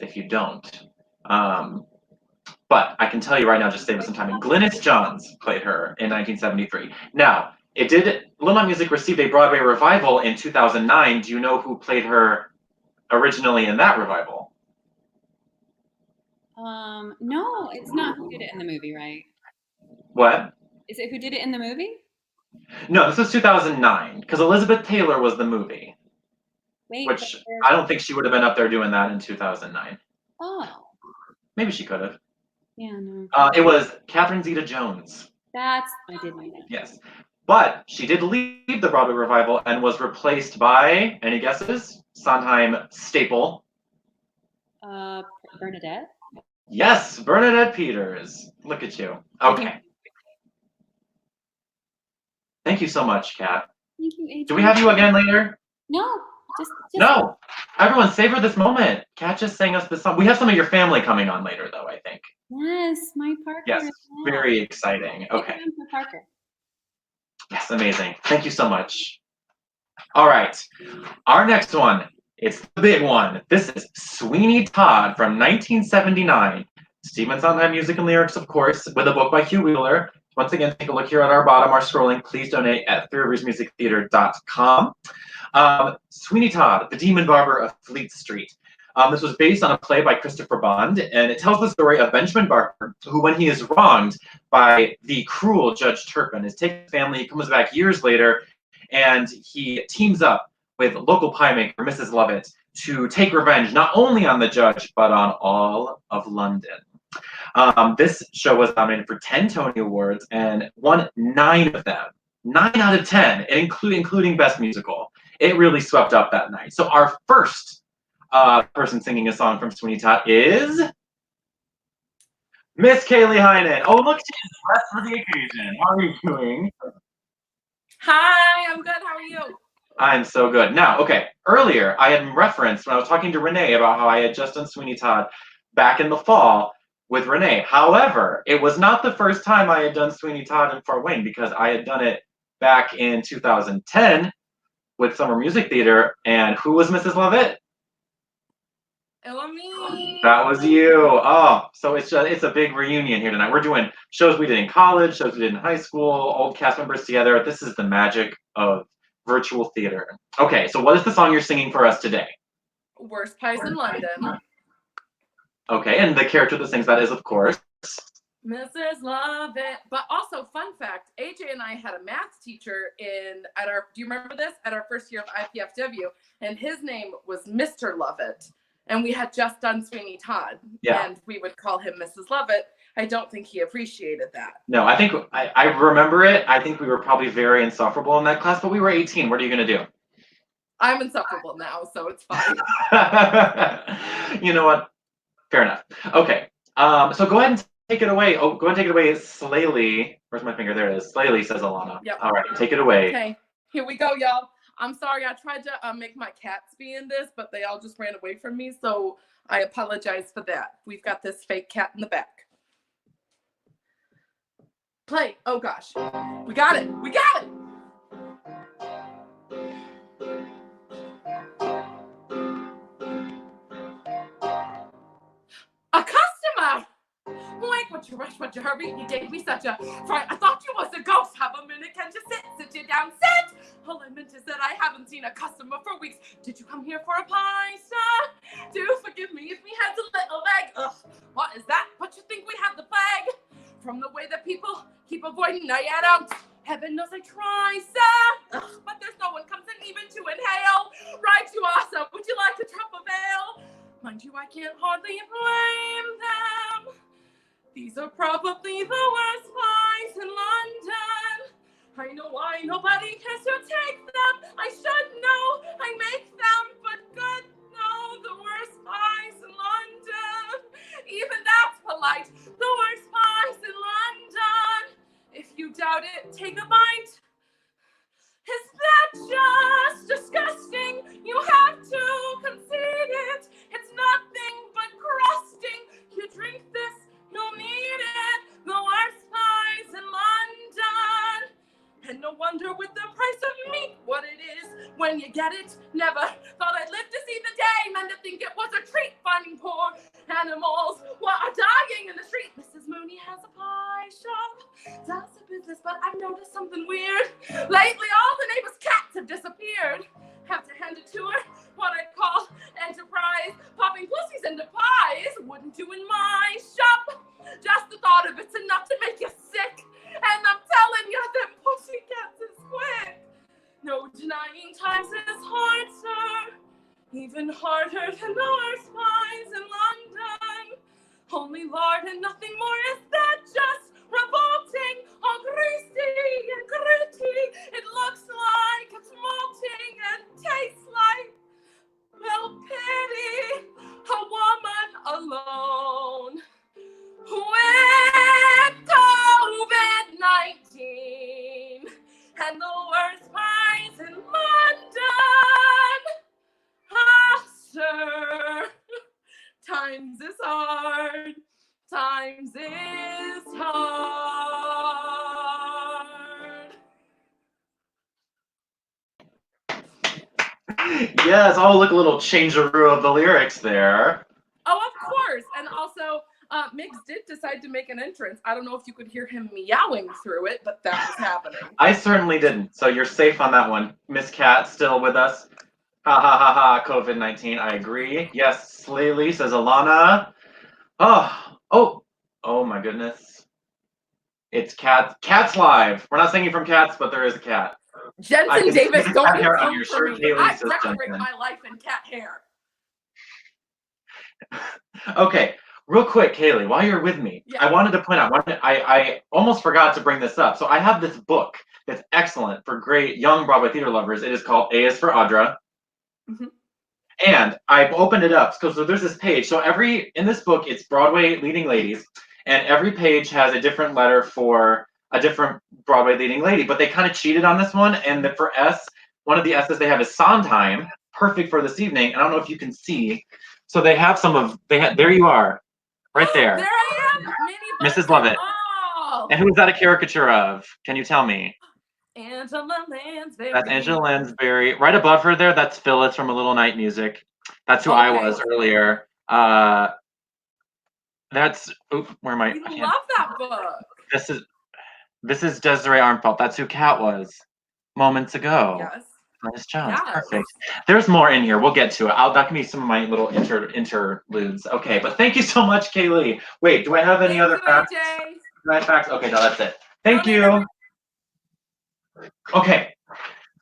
if you don't. But I can tell you right now, just save us some time. Glynis Johns played her in 1973. Now, Little Night Music received a Broadway revival in 2009. Do you know who played her originally in that revival? No, it's not who did it in the movie, right? What? Is it who did it in the movie? No, this was 2009, because Elizabeth Taylor was the movie. Wait, which I don't think she would have been up there doing that in 2009. Oh. Maybe she could have. Yeah, no. It was Catherine Zeta-Jones. I did know that. Yes. But she did leave the Broadway revival and was replaced by, any guesses? Sondheim staple. Bernadette? Yes, Bernadette Peters. Look at you. Okay. Thank you so much, Kat. Thank you, Adrian. Do we have you again later? No, just No. Everyone, savor this moment. Kat just sang us the song. We have some of your family coming on later, though, I think. Yes, my Parker. Yes, very exciting. Okay. For Parker. Yes, amazing. Thank you so much. All right. Our next one, it's the big one. This is Sweeney Todd from 1979. Stephen Sondheim music and lyrics, of course, with a book by Hugh Wheeler. Once again, take a look here at our bottom, our scrolling. Please donate at TheRiversMusicTheater.com. Sweeney Todd, the Demon Barber of Fleet Street. This was based on a play by Christopher Bond, and it tells the story of Benjamin Barker, who, when he is wronged by the cruel Judge Turpin, is taken to his family. He comes back years later, and he teams up with local pie maker Mrs. Lovett to take revenge not only on the judge, but on all of London. This show was nominated for 10 Tony Awards and won 9 of them. 9 out of 10, including Best Musical. It really swept up that night. So our first person singing a song from Sweeney Todd is Miss Kaylee Heinen. Oh, look, she's dressed for the occasion. How are you doing? Hi, I'm good. How are you? I'm so good. Now, okay, earlier I had referenced when I was talking to Renee about how I had just done Sweeney Todd back in the fall with Renee. However, it was not the first time I had done Sweeney Todd in Fort Wayne, because I had done it back in 2010 with Summer Music Theater. And who was Mrs. Lovett? Elami. That was you. Oh, so it's a big reunion here tonight. We're doing shows we did in college, shows we did in high school, old cast members together. This is the magic of virtual theater. Okay, so what is the song you're singing for us today? Worst Pies in London. Okay, and the character that sings that is, of course, Mrs. Lovett. But also, fun fact, AJ and I had a math teacher do you remember this? At our first year of IPFW, and his name was Mr. Lovett. And we had just done Sweeney Todd. Yeah. And we would call him Mrs. Lovett. I don't think he appreciated that. No, I think I remember it. I think we were probably very insufferable in that class, but we were 18. What are you going to do? I'm insufferable now, so it's fine. You know what? Fair enough. Okay. So go ahead and take it away. Oh, go ahead and take it away. Slayly. Where's my finger? There it is. Slayly, says Alana. Yep. All right, take it away. Okay, here we go, y'all. I'm sorry, I tried to make my cats be in this, but they all just ran away from me, so I apologize for that. We've got this fake cat in the back. Play. Oh gosh. We got it. We got it. A customer. Wait, would you rush? Would you hurry? You gave me such a fright. I thought you was a ghost. Have a minute. Can you sit you down? Sit. All I meant is that I haven't seen a customer for weeks. Did you come here for a pie, sir? Do forgive me if we had a little leg. Ugh, what is that? What you think we have the plague? From the way that people keep avoiding, I don't. Heaven knows I try, sir. Ugh, but there's no one comes in even to inhale. Right, you awesome. Would you like to drop a veil? Mind you, I can't hardly blame them. These are probably the worst pies in London. I know why nobody cares to take them. I should know. I make them, but good no, the worst pies in London. Even that's polite. The worst pies in London. If you doubt it, take a bite. Is that just disgusting? You have to concede it. It's nothing but crusting. You drink this, you'll need it. The worst pies in London. And no wonder with the price of meat, what it is when you get it. Never thought I'd live to see the day. Meant to think it was a treat finding poor animals who are dying in the street. Mrs. Mooney has a pie shop. Does a business, but I've noticed something weird. Lately, all the neighbors' cats have disappeared. Have to hand it to her, what I call enterprise. Popping pussies into pies wouldn't do in my shop. Just the thought of it's enough to make you sick. And I'm telling you, them pussycats is quick. No denying times is hard, sir. Even harder than the worst pies in London. Only lard and nothing more, is that just revolting? All greasy and gritty. It looks like it's molting and tastes like, well, pity. A woman alone. With COVID-19 and the worst pies in London. Ah, sir, times is hard. Times is hard. Yes. Oh, look, a little changeroo of the lyrics there. Oh, of course. And also, Miggs did decide to make an entrance. I don't know if you could hear him meowing through it, but that was happening. I certainly didn't. So you're safe on that one. Miss Cat still with us. Ha ha ha ha. COVID-19. I agree. Yes. Slayly, says Alana. Oh my goodness. It's Cats. Cats live. We're not singing from Cats, but there is a cat. Jensen Davis, don't cat hair on come your for shirt, me. Haley, I says decorate Jensen. my life in cat hair. Okay, real quick, Kaylee, while you're with me, Yeah. I wanted to point out, I almost forgot to bring this up. So I have this book that's excellent for great young Broadway theater lovers. It is called A is for Audra. Mhm. And I opened it up, so there's this page. So in this book, it's Broadway leading ladies, and every page has a different letter for a different Broadway leading lady, but they kind of cheated on this one, and for S, one of the S's they have is Sondheim, perfect for this evening. I don't know if you can see. So they have there you are, right there. There I am, Minnie Mrs. Lovett. Oh, And who is that a caricature of? Can you tell me? Angela Lansbury. That's Angela Lansbury. Right above her there, that's Phyllis from A Little Night Music. That's who I Okay. was earlier. That's where am I? We I can't- love that book. This is Desiree Armfeldt. That's who Kat was moments ago. Yes. Miss Jones, Yes. perfect. There's more in here. We'll get to it. That can be some of my little interludes. Okay, but thank you so much, Kaylee. Wait, do I have any Thank other you, facts? AJ. Do I have facts? Okay, no, that's it. Thank Donate every- you. Okay,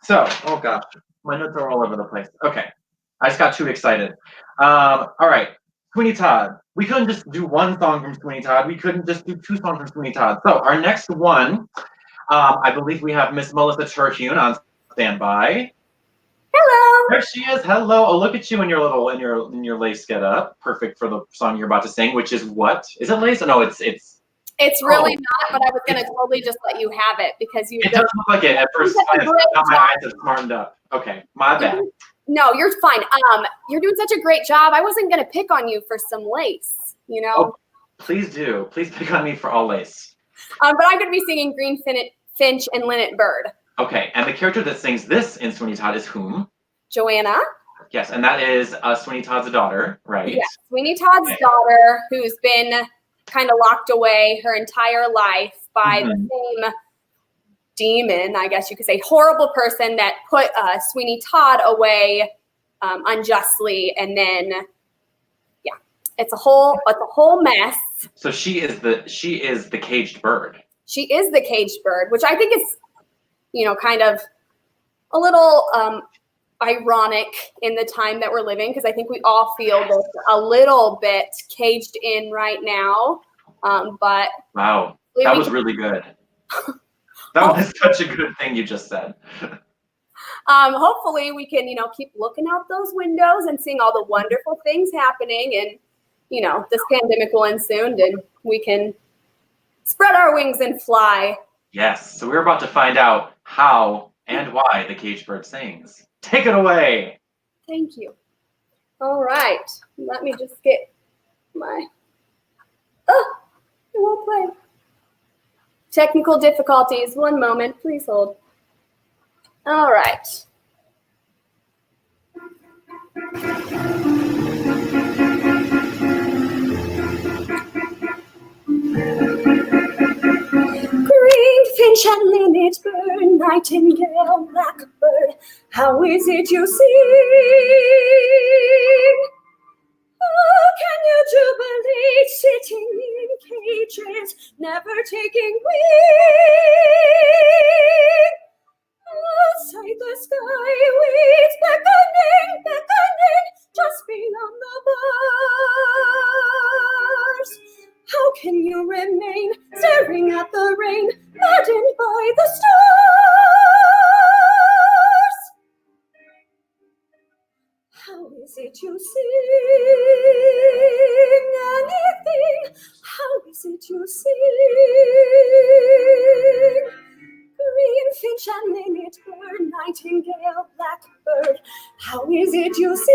so, oh gosh, my notes are all over the place. Okay, I just got too excited. All right, Sweeney Todd. We couldn't just do one song from Sweeney Todd. We couldn't just do two songs from Sweeney Todd. So our next one, I believe we have Miss Melissa Terhune on standby. Hello. There she is. Hello. Oh, look at you in your little in your lace get up. Perfect for the song you're about to sing, which is what? Is it lace? No, it's It's really not, but I was gonna totally just let you have it because you. it does look like it at first. That's a great Now my job. eyes have smartened up. Okay, my bad. No, you're fine. You're doing such a great job. I wasn't gonna pick on you for some lace, you know. Oh, please do. Please pick on me for all lace. But I'm gonna be singing Green Finch and Linnet Bird. Okay, and the character that sings this in Sweeney Todd is whom? Joanna. Yes, and that is Sweeney Todd's daughter, right? Yes, Sweeney Todd's Okay. daughter, who's been kind of locked away her entire life by the same demon, I guess you could say, horrible person that put Sweeney Todd away unjustly, and then it's a whole mess. So she is the caged bird. She is the caged bird, which I think is, kind of a little ironic in the time that we're living, because I think we all feel this a little bit caged in right now. But Wow, that was really good. That was such a good thing you just said. hopefully we can, keep looking out those windows and seeing all the wonderful things happening, and this pandemic will end soon, and we can spread our wings and fly. Yes, so we're about to find out how and why the caged bird sings. Take it away. Thank you. All right, let me just get my, it won't play. Technical difficulties, 1 moment, please hold. All right. Greenfinch and linnet bird, nightingale, blackbird, how is it you sing? Oh, can you jubilate sitting in cages, never taking wing? Outside the sky waits beckoning, just beyond the bars. How can you remain staring at the rain, maddened by the stars? How is it you sing anything? How is it you sing? Greenfinch and linnet bird, nightingale, blackbird, how is it you sing?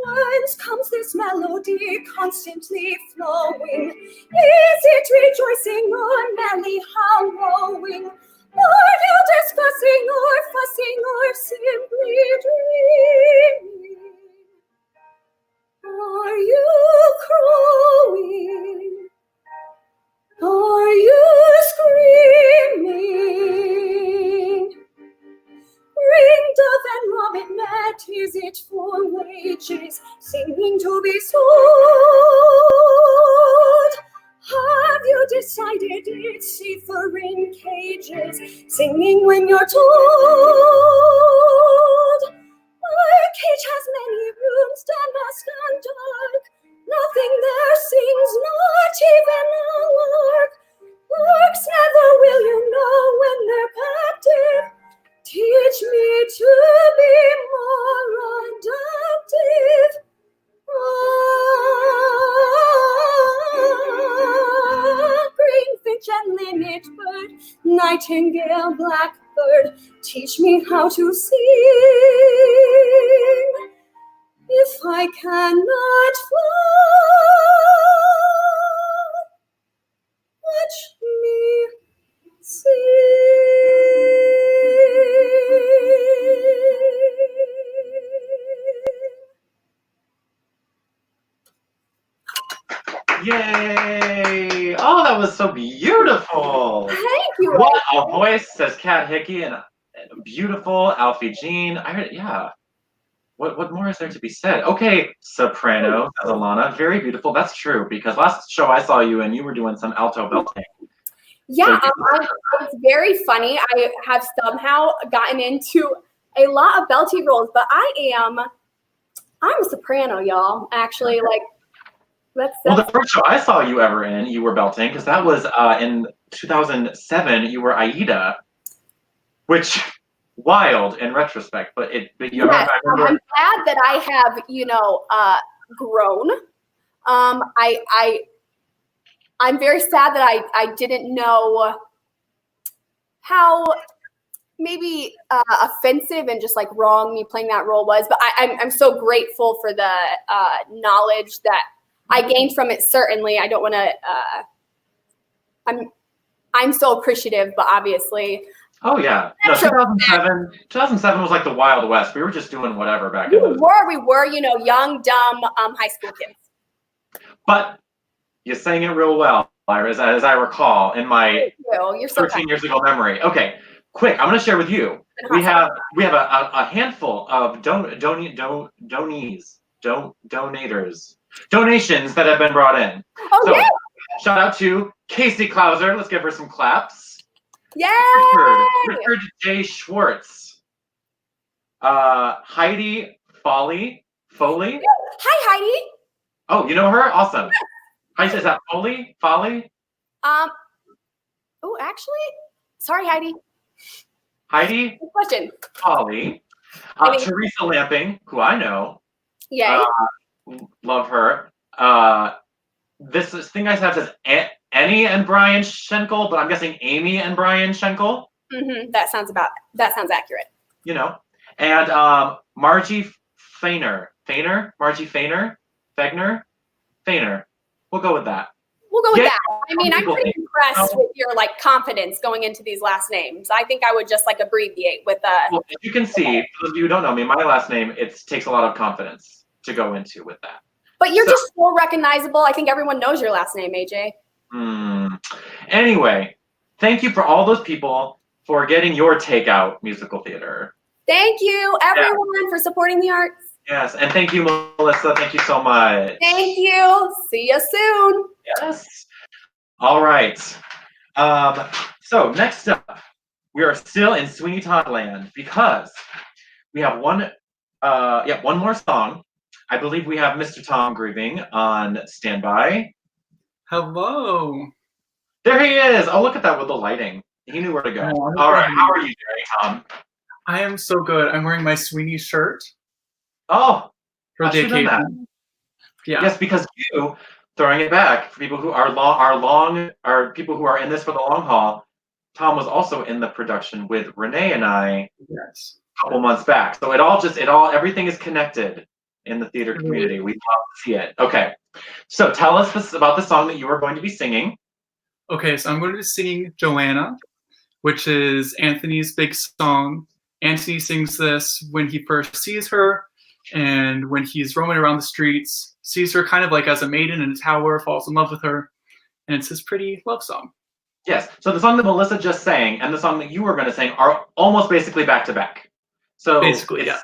Whence comes this melody constantly flowing? Is it rejoicing or merrily hallowing? Are you discussing or fussing or simply dreaming? Are you crowing? Are you screaming? Ring dove and robin met, is it for wages, singing to be sold? Have you decided it's safer in cages, singing when you're told? My cage has many rooms, damask and dark. Nothing there sings, not even a lark. Larks never will you know when they're captive. Teach me to be more adaptive. Greenfinch and linnet bird, nightingale, blackbird, teach me how to sing. If I cannot fly, watch me sing. was so beautiful. Thank you. What a voice, says Kat Hickey, and beautiful Alfie Jean. I heard, yeah. What more is there to be said? Okay, soprano, says Alana. Very beautiful. That's true, because last show I saw you and you were doing some alto belting. Yeah, it's very funny. I have somehow gotten into a lot of belty roles, but I'm a soprano, y'all. Actually, like that's Well, the first show I saw you ever in, you were belting, because that was in 2007. You were Aida, which wild in retrospect, but you yes, I remember. I'm glad that I have grown. I'm very sad that I didn't know how maybe offensive and just like wrong me playing that role was, but I'm so grateful for the knowledge that I gained from it. Certainly, I don't want to. I'm so appreciative, but obviously. Oh yeah, no, 2007 was like the Wild West. We were just doing whatever back then. We were, young, dumb, high school kids. But you sang it real well, as I recall in my You're so 13 years ago memory. Okay, quick, I'm going to share with you. We have a handful of donations that have been brought in. Oh, so, yeah. Shout out to Casey Klauser. Let's give her some claps. Yay! Richard J. Schwartz. Heidi Foley. Hi, Heidi. Oh, you know her? Awesome. How is that? Foley? Oh, actually, sorry, Heidi. Heidi? Good question. Foley. Teresa Lamping, who I know. Yay. Love her. This thing I have says Annie and Brian Schenkel, but I'm guessing Amy and Brian Schenkel. Mm-hmm. That sounds accurate. And Margie Fainer. Margie Fainer. We'll go with that. That. I mean, I'm pretty impressed with your confidence going into these last names. I think I would just abbreviate with Well, as you can see, for those of you who don't know me, my last name takes a lot of confidence to go into with that. But you're just so recognizable. I think everyone knows your last name, AJ. Anyway, thank you for all those people for getting your takeout musical theater. Thank you, everyone, for supporting the arts. Yes, and thank you, Melissa. Thank you so much. Thank you. See you soon. Yes. All right. So next up, we are still in Sweeney Todd land because we have one more song. I believe we have Mr. Tom Grieving on standby. Hello. There he is. Oh, look at that with the lighting. He knew where to go. Oh, all right. How are you doing, Tom? I am so good. I'm wearing my Sweeney shirt. Oh, for the occasion. Yeah. Yes, because you throwing it back for people who are people who are in this for the long haul. Tom was also in the production with Renee and I. Yes. A couple months back. So everything is connected in the theater community. We love to see it. Okay. So tell us about the song that you are going to be singing. Okay, so I'm going to be singing Joanna, which is Anthony's big song. Anthony sings this when he first sees her and when he's roaming around the streets, sees her kind of as a maiden in a tower, falls in love with her, and it's his pretty love song. Yes, so the song that Melissa just sang and the song that you were going to sing are almost basically back to back. So basically, yeah.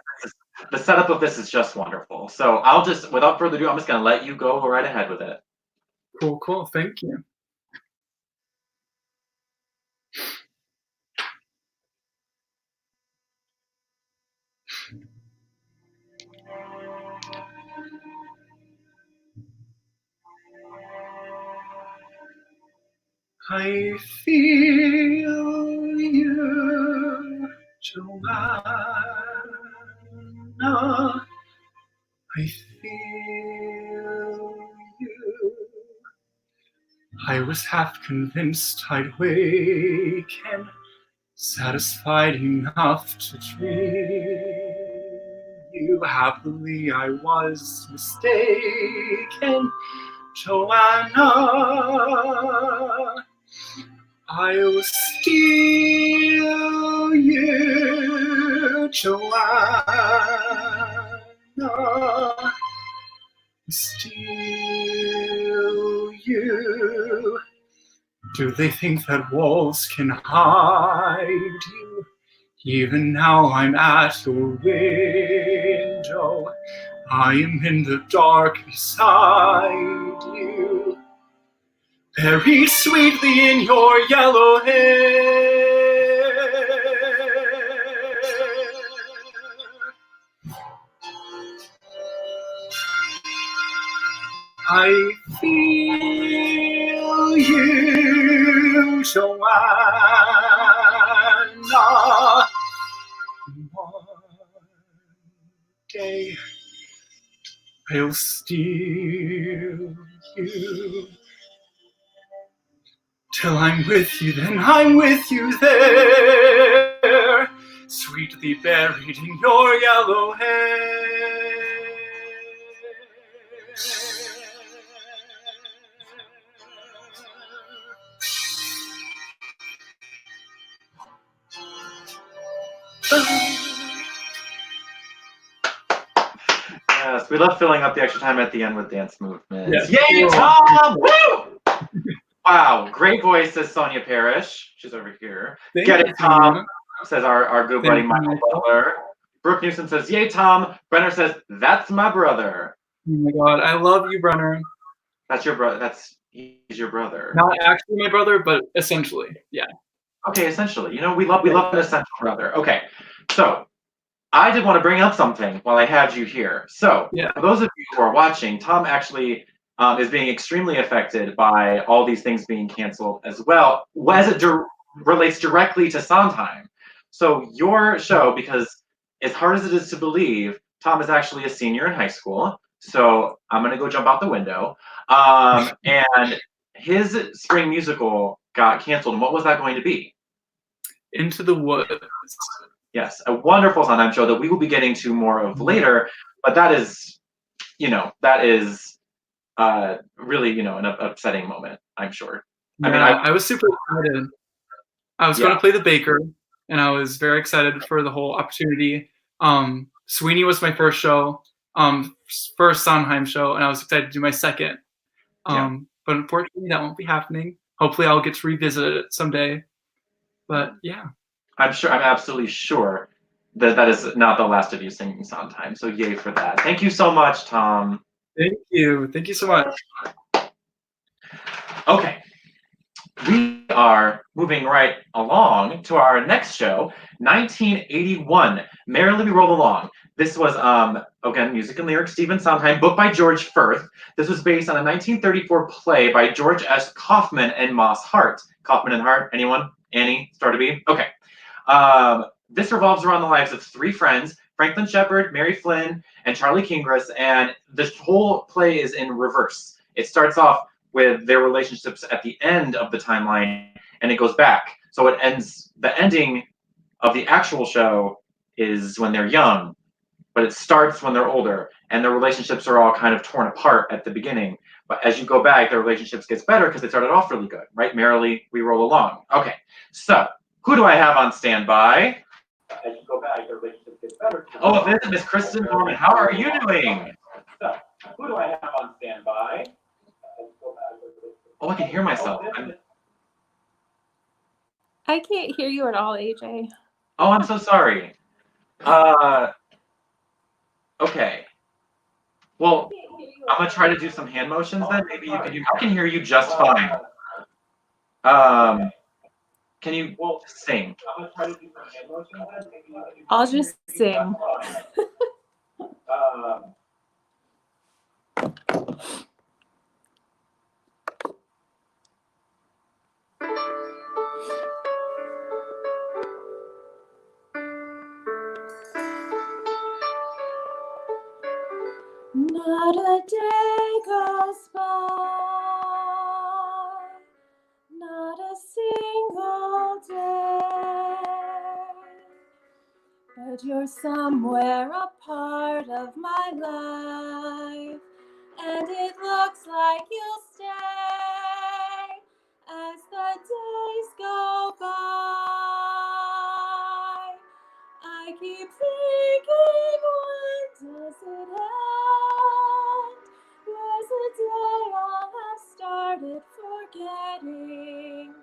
The setup of this is just wonderful. So I'll just, without further ado, I'm just going to let you go right ahead with it. Cool. Thank you. I feel you, Joanna. I feel you. I was half convinced I'd wake and satisfied enough to dream you. Happily I was mistaken, Joanna. I was still you, Joanna. Still you. Do they think that walls can hide you? Even now I'm at your window. I am in the dark beside you, buried sweetly in your yellow hair. I feel you, Joanna. One day I'll steal you. Till I'm with you, then I'm with you there, sweetly buried in your yellow hair. Yes, we love filling up the extra time at the end with dance movements. Yes. Yay, Tom! Woo! Wow, great voice, says Sonia Parrish. She's over here. Thank Get you, it, Tom, Sonia. says our good buddy Thank you, Michael Michael. Butler. Brooke Newsom says, yay, Tom. Brenner says, that's my brother. Oh my God, I love you, Brenner. That's your brother. He's your brother. Not actually my brother, but essentially, yeah. Okay, essentially. You know, we love an essential brother. Okay, so I did want to bring up something while I had you here. So, Yeah. for those of you who are watching, Tom actually is being extremely affected by all these things being canceled as well, as it relates directly to Sondheim. So your show, because as hard as it is to believe, Tom is actually a senior in high school. So I'm going to go jump out the window. And his spring musical got canceled. And what was that going to be? Into the Woods. Yes, a wonderful Sondheim show that we will be getting to more of later. But that is, really, an upsetting moment, I'm sure. Yeah, I was super excited. I was going to play the baker, and I was very excited for the whole opportunity. Sweeney was my first show, first Sondheim show, and I was excited to do my second. But unfortunately, that won't be happening. Hopefully, I'll get to revisit it someday. But yeah. I'm absolutely sure that is not the last of you singing Sondheim. So yay for that. Thank you so much, Tom. Thank you. Thank you so much. Okay. We are moving right along to our next show, 1981, Merrily We Roll Along. This was, again, music and lyrics, Stephen Sondheim, book by George Firth. This was based on a 1934 play by George S. Kaufman and Moss Hart. Kaufman and Hart, anyone? Annie, Star to Be? Okay. This revolves around the lives of three friends, Franklin Shepard, Mary Flynn, and Charlie Kingras, and this whole play is in reverse. It starts off with their relationships at the end of the timeline, and it goes back. So it ends, the ending of the actual show is when they're young, but it starts when they're older, and their relationships are all kind of torn apart at the beginning. But as you go back, their relationships gets better because they started off really good, right? Merrily we roll along. Okay, so who do I have on standby? As you go back, their relationships get better. Oh, this is Miss Kristen Norman. How are you doing? So, who do I have on standby? Oh, I can hear myself. I can't hear you at all, AJ. Oh, I'm so sorry. Okay. Well, I'm gonna try to do some hand motions then. Maybe you can. I can hear you just fine. Can you sing? I'm gonna try to do some hand motions then. Maybe you can. I'll just sing. Not a day goes by, not a single day, but you're somewhere a part of my life, and it looks like you'll stay as the days go by. I keep thinking, when does it end? Where's the day I'll have started forgetting?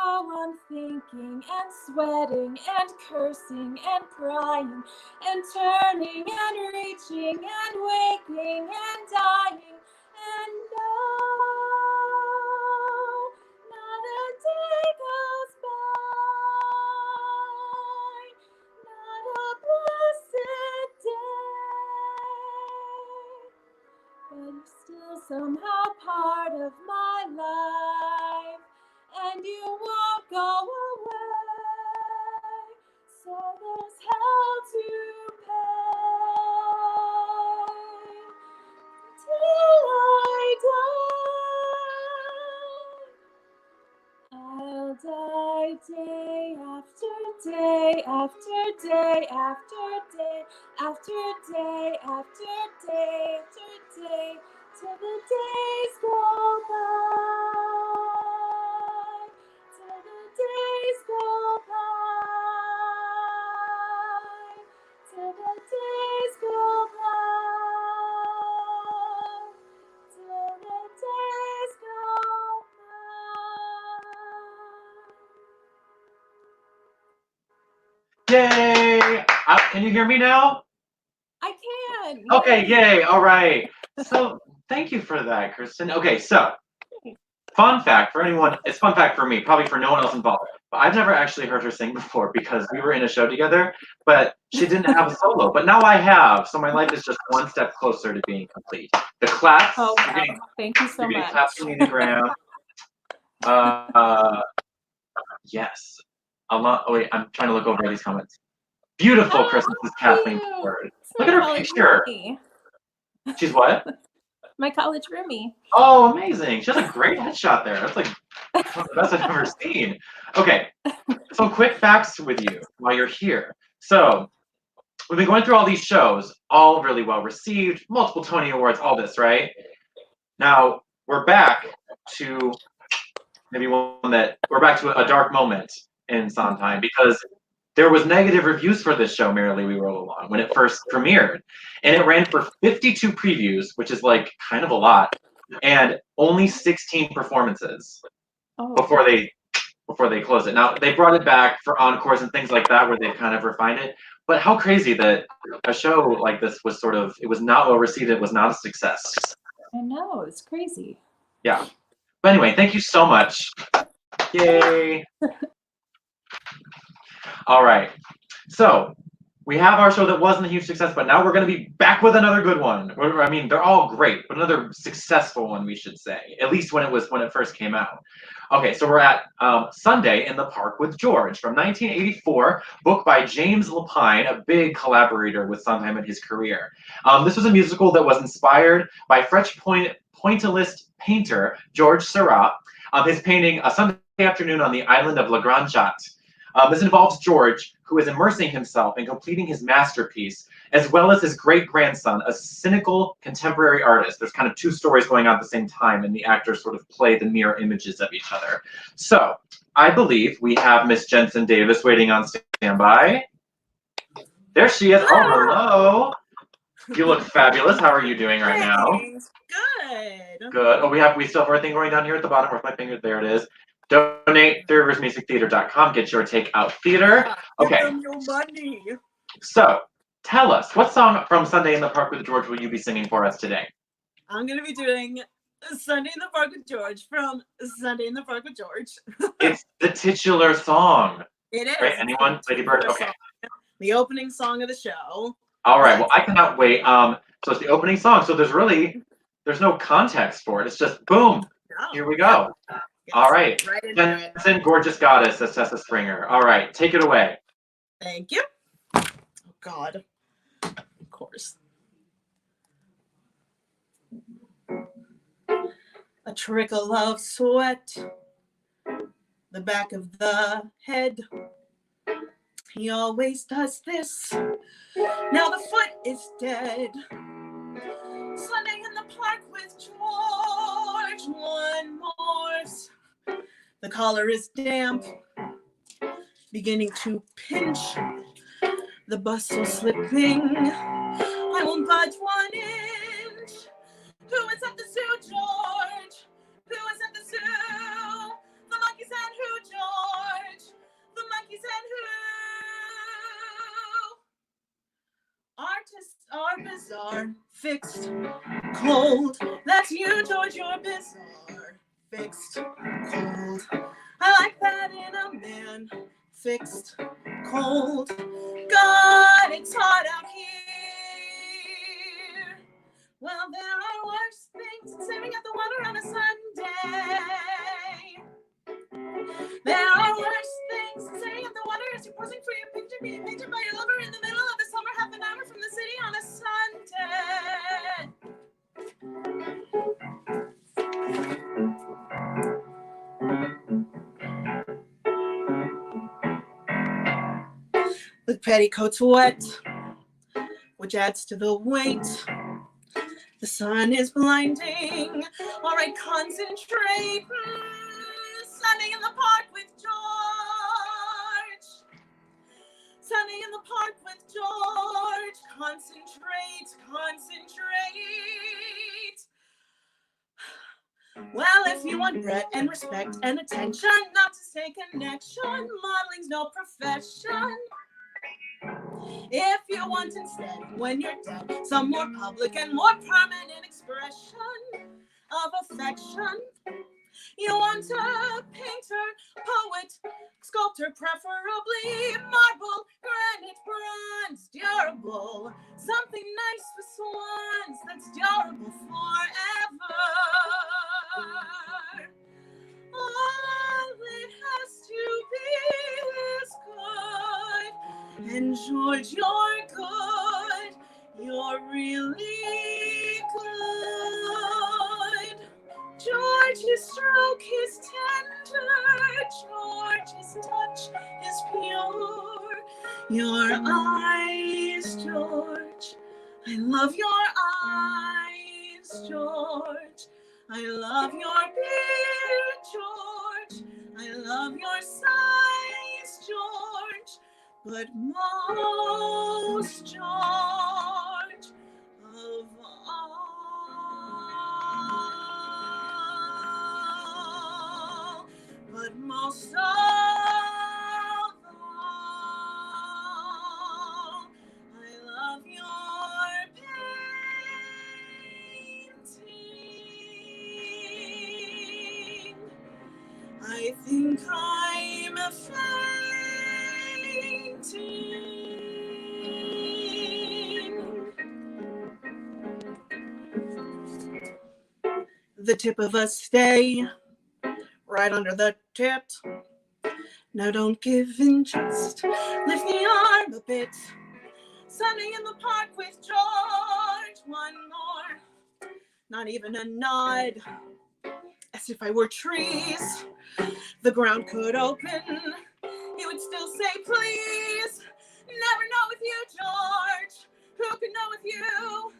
go on thinking and sweating and cursing and crying and turning and reaching and waking and dying. And no, not a day goes by, not a blessed day, but you're still somehow part of my life, and you won't go away, so there's hell to pay till I die. I'll die day after day after day after day after day after day after day till the days go by, till the days go by, till the days go by, till the days go Yay! Can you hear me now? I can. Okay, yay, all right. So thank you for that, Kristen. Okay, so fun fact for anyone, it's fun fact for me, probably for no one else involved, but I've never actually heard her sing before because we were in a show together, but she didn't have a solo, but now I have, so my life is just one step closer to being complete. The claps, Oh, you're wow. getting, Thank you so you're getting much. claps from the gram. Yes. A lot. Oh wait, I'm trying to look over these comments. Beautiful, Kristen, says Kathleen cute. Ford. It's Look my at her college picture. roomie. She's what? My college roomie. Oh, amazing. She has a great headshot there. That's like one of the best I've ever seen. Okay, some quick facts with you while you're here. So, we've been going through all these shows, all really well received, multiple Tony Awards, all this, right? Now, we're back to we're back to a dark moment in Sondheim because there was negative reviews for this show, Merrily We Roll Along, when it first premiered. And it ran for 52 previews, which is like kind of a lot, and only 16 performances before they closed it. Now, they brought it back for encores and things like that where they kind of refined it. But how crazy that a show like this was it was not well received, it was not a success. I know, it's crazy. Yeah. But anyway, thank you so much. Yay. All right. So we have our show that wasn't a huge success, but now we're going to be back with another good one. I mean, they're all great, but another successful one, we should say, at least when it first came out. Okay, so we're at Sunday in the Park with George from 1984, book by James Lapine, a big collaborator with Sondheim in his career. This was a musical that was inspired by French pointillist painter George Seurat. His painting A Sunday Afternoon on the Island of La Grande Jatte. This involves George, who is immersing himself in completing his masterpiece, as well as his great-grandson, a cynical contemporary artist. There's kind of two stories going on at the same time, and the actors sort of play the mirror images of each other. So, I believe we have Miss Jensen Davis waiting on standby. There she is. Oh, hello. You look fabulous. How are you doing right now? Good. Good. Oh, we still have everything going down here at the bottom. Where's my finger? There it is. Donate ThreeRiversMusicTheater.com. Get your takeout theater. Okay. Give them your money. So, tell us, what song from Sunday in the Park with George will you be singing for us today? I'm going to be doing Sunday in the Park with George from Sunday in the Park with George. It's the titular song. It is. Right? Anyone? Lady Bird? Okay. The opening song of the show. All right. Well, I cannot wait. So it's the opening song. So there's no context for it. It's just boom. Oh, Here we go. Yes, All right. Jensen, Gorgeous Goddess, says Tessa Springer. All right. Take it away. Thank you. Oh, God. Of course. A trickle of sweat. The back of the head. He always does this. Now the foot is dead. Sunday in the park with George. One more. The collar is damp. Beginning to pinch. The bustle slipping. I won't budge 1 inch. Who is at the zoo, George? Who is at the zoo? The monkey said, who, George? you're bizarre, fixed, cold. That's you, George, you're bizarre, fixed, cold. I like that in a man, fixed, cold. God, it's hot out here. Well, there are worse things than staring at the water on a Sunday. There are worse things than staring at the water as you're posing for your picture being painted by your lover in the middle of the summer, half an hour from the city on a Sunday. The petticoat's wet, which adds to the weight. The sun is blinding. All right, concentrate. Sunday in the park with George. Sunday in the park with George. Concentrate, concentrate. Well, if you want bread and respect and attention, not to say connection, modeling's no profession. If you want instead, when you're dead, some more public and more permanent expression of affection, you want a painter, poet, sculptor, preferably marble, granite, bronze, durable, something nice for swans that's durable forever. All it has to be is good. And George, you're good. You're really good. George's stroke is tender. George's touch is pure. Your eyes, George. I love your eyes, George. I love your beard, George. I love your size, George. But most, George, of all, but most of all, I love your painting. I think I'm a the tip of a stay, right under the tit. Now don't give in, just lift the arm a bit. Sunday in the park with George, one more. Not even a nod, as if I were trees. The ground could open, he would still say please. Never know with you, George. Who could know with you?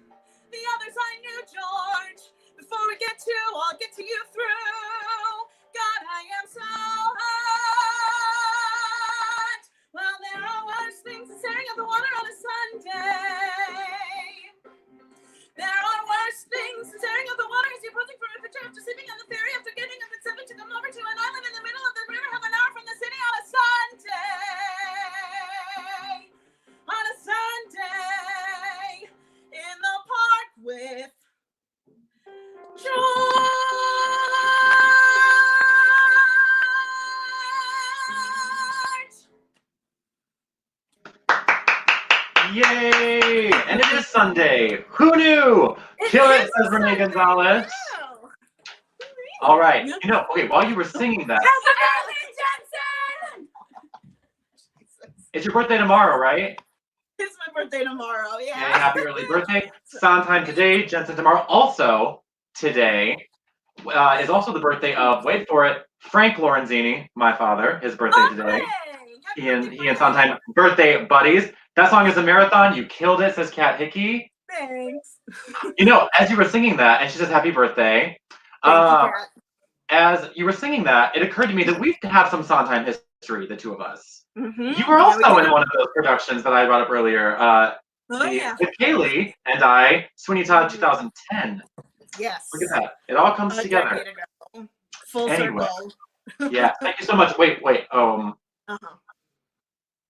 The others I knew, George. Before we get to, I'll get to you through. God, I am so hot. Well, there are worse things than staring at the water on a Sunday. There are worse things than staring at the water as you're posing for a picture after sleeping on the ferry after getting up at 7 to come over to an island in the middle of the river, half an hour from the city on a Sunday. On a Sunday in the park with George. Yay! And it is Sunday. Who knew? Kill it, says Renee Gonzalez. All right. You know, okay, while you were singing that. It's your birthday tomorrow, right? It's my birthday tomorrow, yeah. Yay, happy early birthday. Sondheim today, Jensen tomorrow. Also, today is also the birthday of, wait for it, Frank Lorenzini, my father, his birthday today. He and Sondheim birthday buddies. That song is a marathon. You killed it, says Kat Hickey. Thanks. You know, as you were singing that, and she says happy birthday. As you were singing that, it occurred to me that we have some Sondheim history, the two of us. Mm-hmm. You were also in one of those productions that I brought up earlier. Yeah. With Kaylee and I, Sweeney Todd 2010. Yes. Look at that. It all comes together. Full circle. Yeah. Thank you so much. Wait. Uh-huh.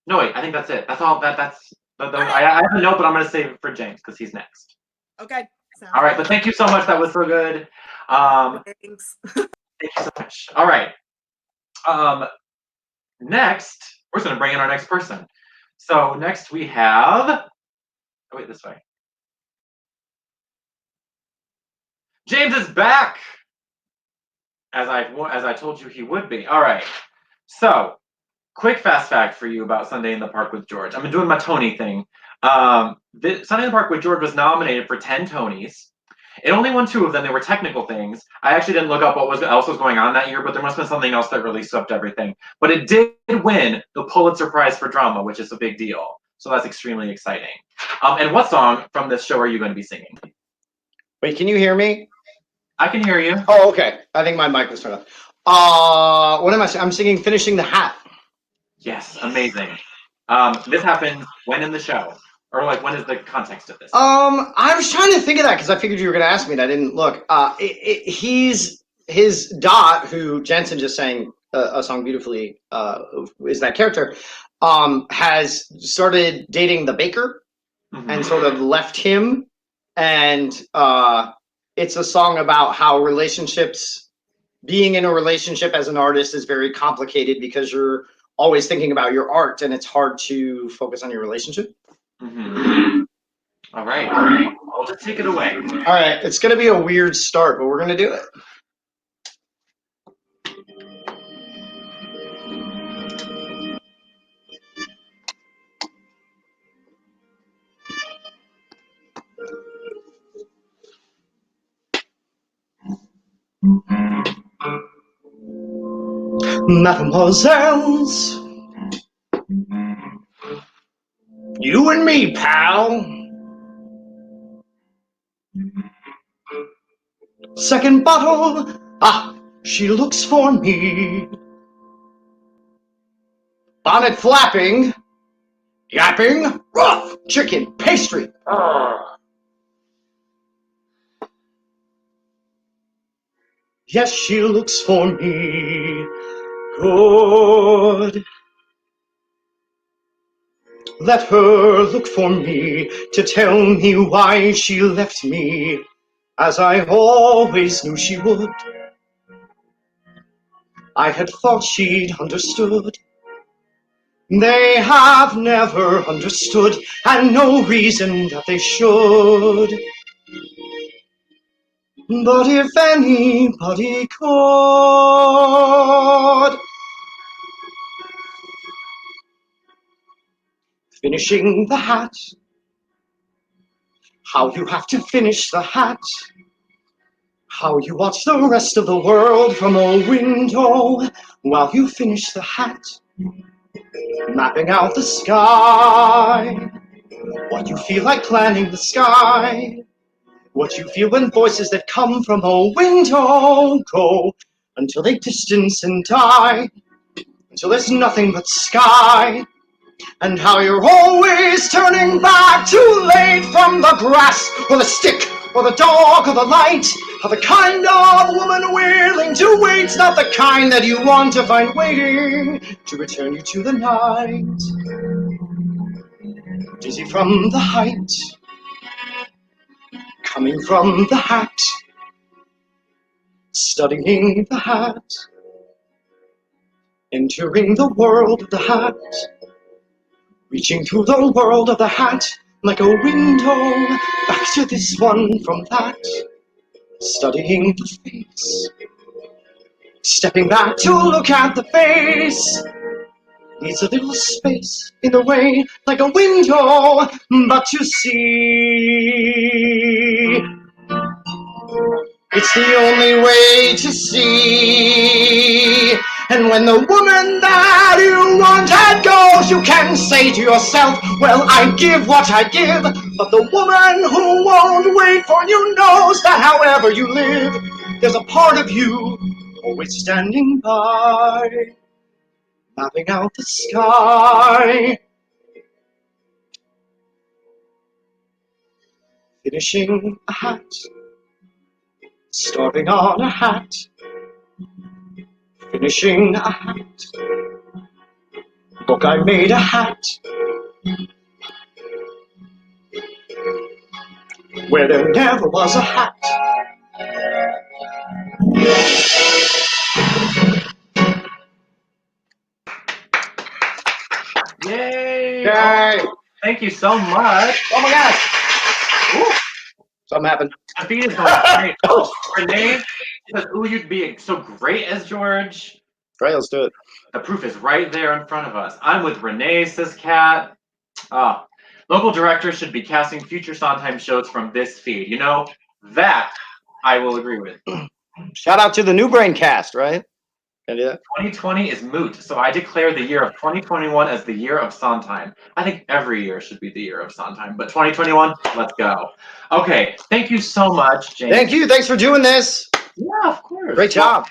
No, wait. I think that's it. That's all. That's I have a note, but I'm going to save it for James because he's next. Okay. Sounds All right, good. but thank you so much. That was so good. Thanks. Thank you so much. All right. Next, we're just going to bring in our next person. So next we have. Oh wait, this way. James is back, as I told you he would be. All right. So, quick fast fact for you about Sunday in the Park with George. I'm doing my Tony thing. Sunday in the Park with George was nominated for 10 Tonys. It only won 2 of them. They were technical things. I actually didn't look up what else was going on that year, but there must have been something else that really swept everything. But it did win the Pulitzer Prize for Drama, which is a big deal. So that's extremely exciting. And what song from this show are you going to be singing? Wait, can you hear me? I can hear you. Oh, okay. I think my mic was turned off. What am I singing? I'm singing Finishing the Hat. Yes, amazing. This happened when in the show? Or like when is the context of this? I was trying to think of that because I figured you were going to ask me and I didn't look. His Dot, who Jensen just sang a song beautifully, is that character, has started dating the baker and sort of left him. And it's a song about how being in a relationship as an artist is very complicated because you're always thinking about your art and it's hard to focus on your relationship. All right. I'll just take it away. All right. It's going to be a weird start, but we're going to do it. Mademoiselles, you and me, pal. Second bottle, she looks for me. Bonnet flapping, yapping, rough, chicken, pastry. Yes, she looks for me. Good. Let her look for me to tell me why she left me, as I always knew she would. I had thought she'd understood. They have never understood, and no reason that they should. But if anybody could, finishing the hat, how you have to finish the hat, how you watch the rest of the world from a window while you finish the hat, mapping out the sky, what you feel like planning the sky, what you feel when voices that come from a window go until they distance and die, until there's nothing but sky, and how you're always turning back too late from the grass or the stick or the dog or the light, how the kind of woman willing to wait's not the kind that you want to find waiting to return you to the night. Dizzy from the height, coming from the hat, studying the hat, entering the world of the hat, reaching through the world of the hat like a window back to this one from that, studying the face, stepping back to look at the face, needs a little space in the way like a window, but to see, it's the only way to see. And when the woman that you wanted goes, you can say to yourself, well, I give what I give. But the woman who won't wait for you knows that however you live, there's a part of you always standing by, mapping out the sky, finishing a hat, starting on a hat, finishing a hat. Look, I made a hat, where there never was a hat. Yay! Yay! Oh, thank you so much. Oh my gosh! Ooh. Something happened. The beat is going great. Oh, Renee says, "Ooh, you'd be so great as George." Right, let's do it. The proof is right there in front of us. I'm with Renee, says Kat. Local directors should be casting future Sondheim shows from this feed. You know, that I will agree with. Shout out to the New Brain cast, right? Can I do that? 2020 is moot, so I declare the year of 2021 as the year of Sondheim. I think every year should be the year of Sondheim, but 2021, let's go. Okay, thank you so much, James. Thank you. Thanks for doing this. Yeah, of course. Great job.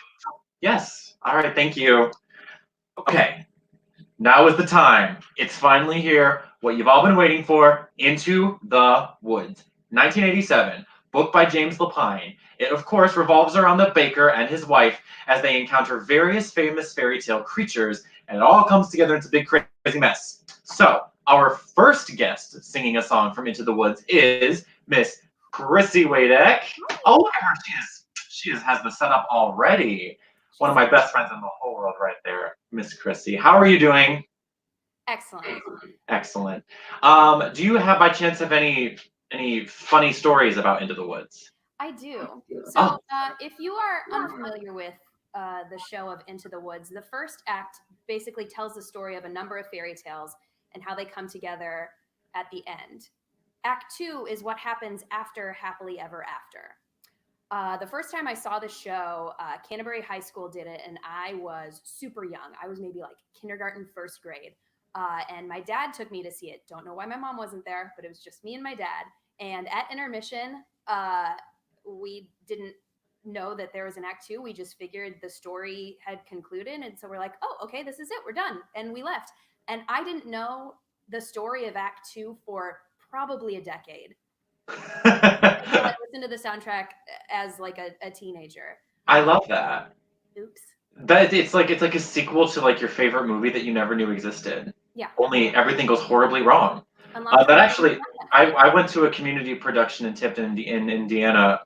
Yes. All right, thank you. Okay, now is the time. It's finally here. What you've all been waiting for, Into the Woods. 1987, book by James Lapine. It, of course, revolves around the baker and his wife as they encounter various famous fairy tale creatures, and it all comes together into a big crazy mess. So, our first guest singing a song from Into the Woods is Miss Chrissy Wadek. Oh, look at her. She has the setup already. One of my best friends in the whole world right there, Miss Chrissy. How are you doing? Excellent. Excellent. Do you have, by chance, of any funny stories about Into the Woods? I do. So, if you are unfamiliar with the show of Into the Woods, the first act basically tells the story of a number of fairy tales and how they come together at the end. Act 2 is what happens after Happily Ever After. The first time I saw the show, Canterbury High School did it, and I was super young. I was maybe like kindergarten, first grade. And my dad took me to see it. Don't know why my mom wasn't there, but it was just me and my dad. And at intermission, we didn't know that there was an act 2. We just figured the story had concluded. And so we're like, oh, okay, this is it. We're done. And we left. And I didn't know the story of act 2 for probably a decade. I listened to the soundtrack as like a teenager. I love that. Oops. But it's like a sequel to like your favorite movie that you never knew existed. Yeah. Only everything goes horribly wrong. But actually, I went to a community production in Tipton, in Indiana,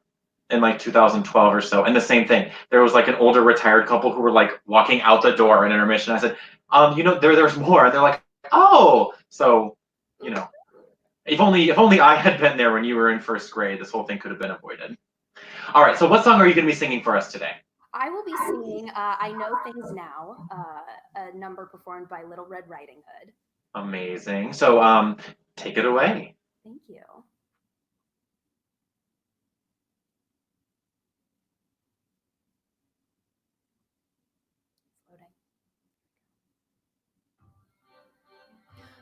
in like 2012 or so, and the same thing. There was like an older retired couple who were like walking out the door in intermission. I said, there's more. And they're like, oh, so, if only I had been there when you were in first grade, this whole thing could have been avoided. All right, so what song are you going to be singing for us today? I will be singing I Know Things Now, a number performed by Little Red Riding Hood. Amazing. So take it away. Thank you.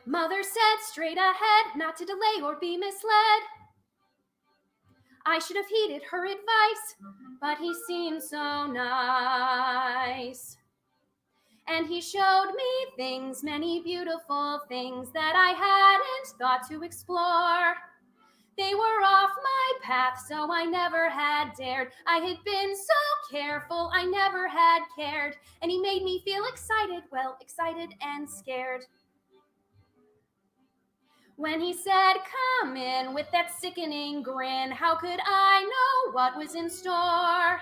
Mother said straight ahead, not to delay or be misled. I should have heeded her advice, but he seemed so nice. And he showed me things, many beautiful things that I hadn't thought to explore. They were off my path, so I never had dared. I had been so careful, I never had cared. And he made me feel excited, well, excited and scared. When he said, come in, with that sickening grin, how could I know what was in store?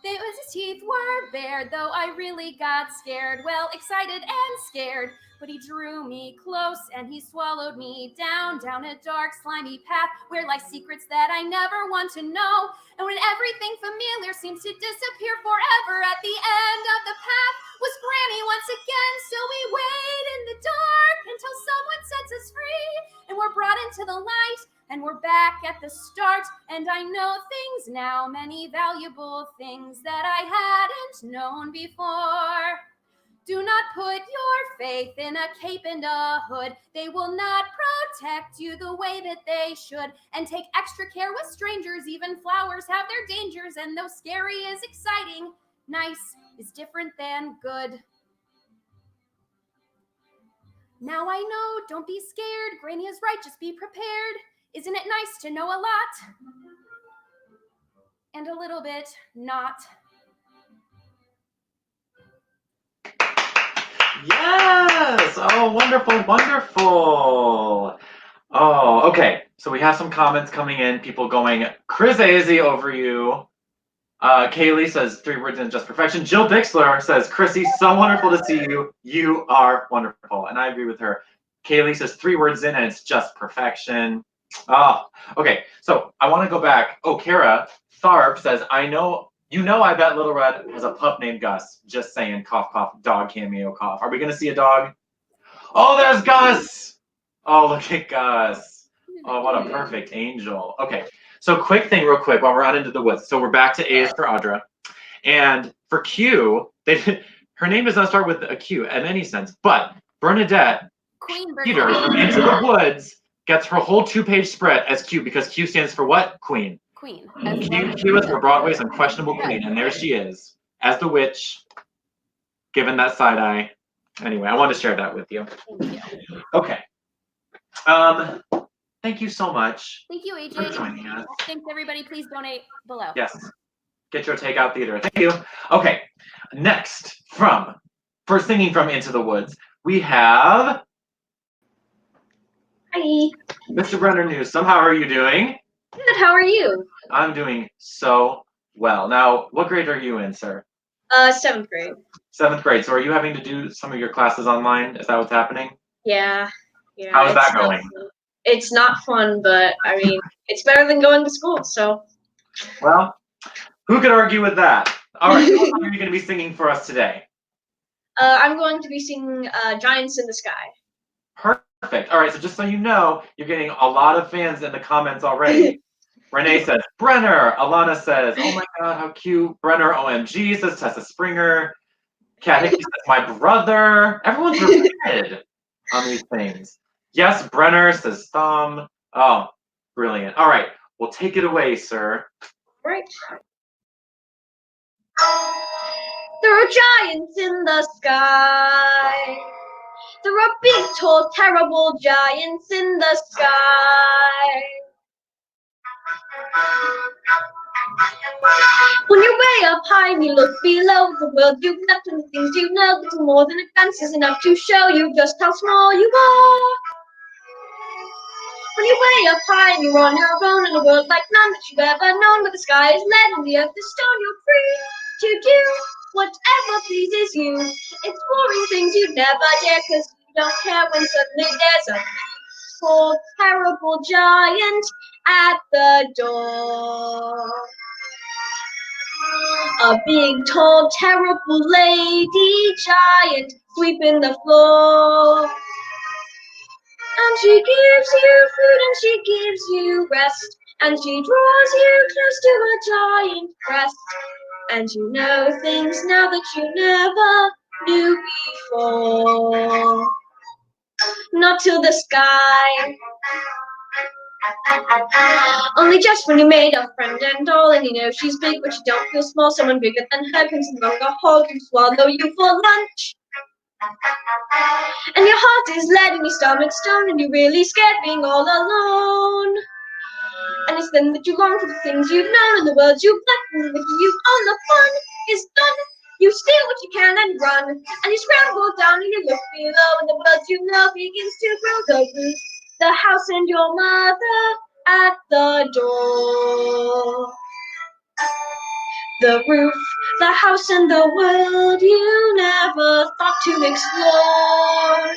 His teeth were bared, though I really got scared. Well, excited and scared. But he drew me close and he swallowed me down a dark, slimy path where lie secrets that I never want to know. And when everything familiar seems to disappear forever, at the end of the path was Granny once again. So we wait in the dark until someone sets us free. And we're brought into the light. And we're back at the start, and I know things now, many valuable things that I hadn't known before. Do not put your faith in a cape and a hood. They will not protect you the way that they should. And take extra care with strangers. Even flowers have their dangers, and though scary is exciting, nice is different than good. Now I know, don't be scared. Granny is right, just be prepared. Isn't it nice to know a lot? And a little bit not. Yes! Oh, wonderful, wonderful. Oh, okay. So we have some comments coming in. People going, crazy over you. Kaylee says 3 words in just perfection. Jill Bixler says, Chrissy, so wonderful to see you. You are wonderful. And I agree with her. Kaylee says 3 words in and it's just perfection. Oh, okay. So I want to go back. Oh, Kara Tharp says, I bet Little Red has a pup named Gus. Just saying, cough, cough, dog cameo, cough. Are we going to see a dog? Oh, there's Gus. Oh, look at Gus. Oh, what a perfect angel. Okay. So quick thing real quick while we're out into the woods. So we're back to A is for Audra. And for Q, her name does not start with a Q in any sense, but Bernadette Queen Peter Bernadette. Into the Woods gets her whole 2-page spread as Q because Q stands for what? Queen. Queen. Q is for Broadway's Unquestionable Queen, and there she is as the witch, given that side eye. Anyway, I wanted to share that with you. Thank you. Okay. Thank you so much. Thank you, for AJ. joining us. Thanks, everybody. Please donate below. Yes. Get your takeout theater. Thank you. Okay. Next, for singing from Into the Woods, we have Hi. Mr. Brenner Newsom. How are you doing? Good. How are you? I'm doing so well. Now, what grade are you in, sir? 7th grade. 7th grade. So are you having to do some of your classes online? Is that what's happening? Yeah. How is that going? It's not fun, but I mean, it's better than going to school, so. Well, who could argue with that? All right, what song are you going to be singing for us today? I'm going to be singing Giants in the Sky. Perfect. All right, so just so you know, you're getting a lot of fans in the comments already. Renee says, Brenner. Alana says, oh my God, how cute. Brenner, OMG, says Tessa Springer. Kat Hickey says, my brother. Everyone's related on these things. Yes, Brenner says thumb. Oh, brilliant. All right, well, take it away, sir. Right. There are giants in the sky. There are big, tall, terrible giants in the sky. When you're way up high and you look below the world you've left and the things you know, little more than a glance is enough to show you just how small you are. When you're way up high and you're on your own in a world like none that you've ever known, where the sky is lead and the earth is stone, you're free to do whatever pleases you, exploring things you'd never dare, cause you don't care when suddenly there's a tall, terrible giant at the door. A big, tall, terrible lady giant sweeping the floor. And she gives you food and she gives you rest, and she draws you close to her giant breast. And you know things now that you never knew before. Not to the sky. Only just when you made a friend and all, and you know she's big but you don't feel small. Someone bigger than her comes along a hog and swallow you for lunch. And your heart is lead and your stomach's stone, and you're really scared being all alone. And it's then that you long for the things you've known and the words you've left, and with you all the fun is done. You steal what you can and run, and you scramble down and you look below, and the words you know begins to grow. The roof, the house, and your mother at the door. The roof, the house, and the world you never thought to explore.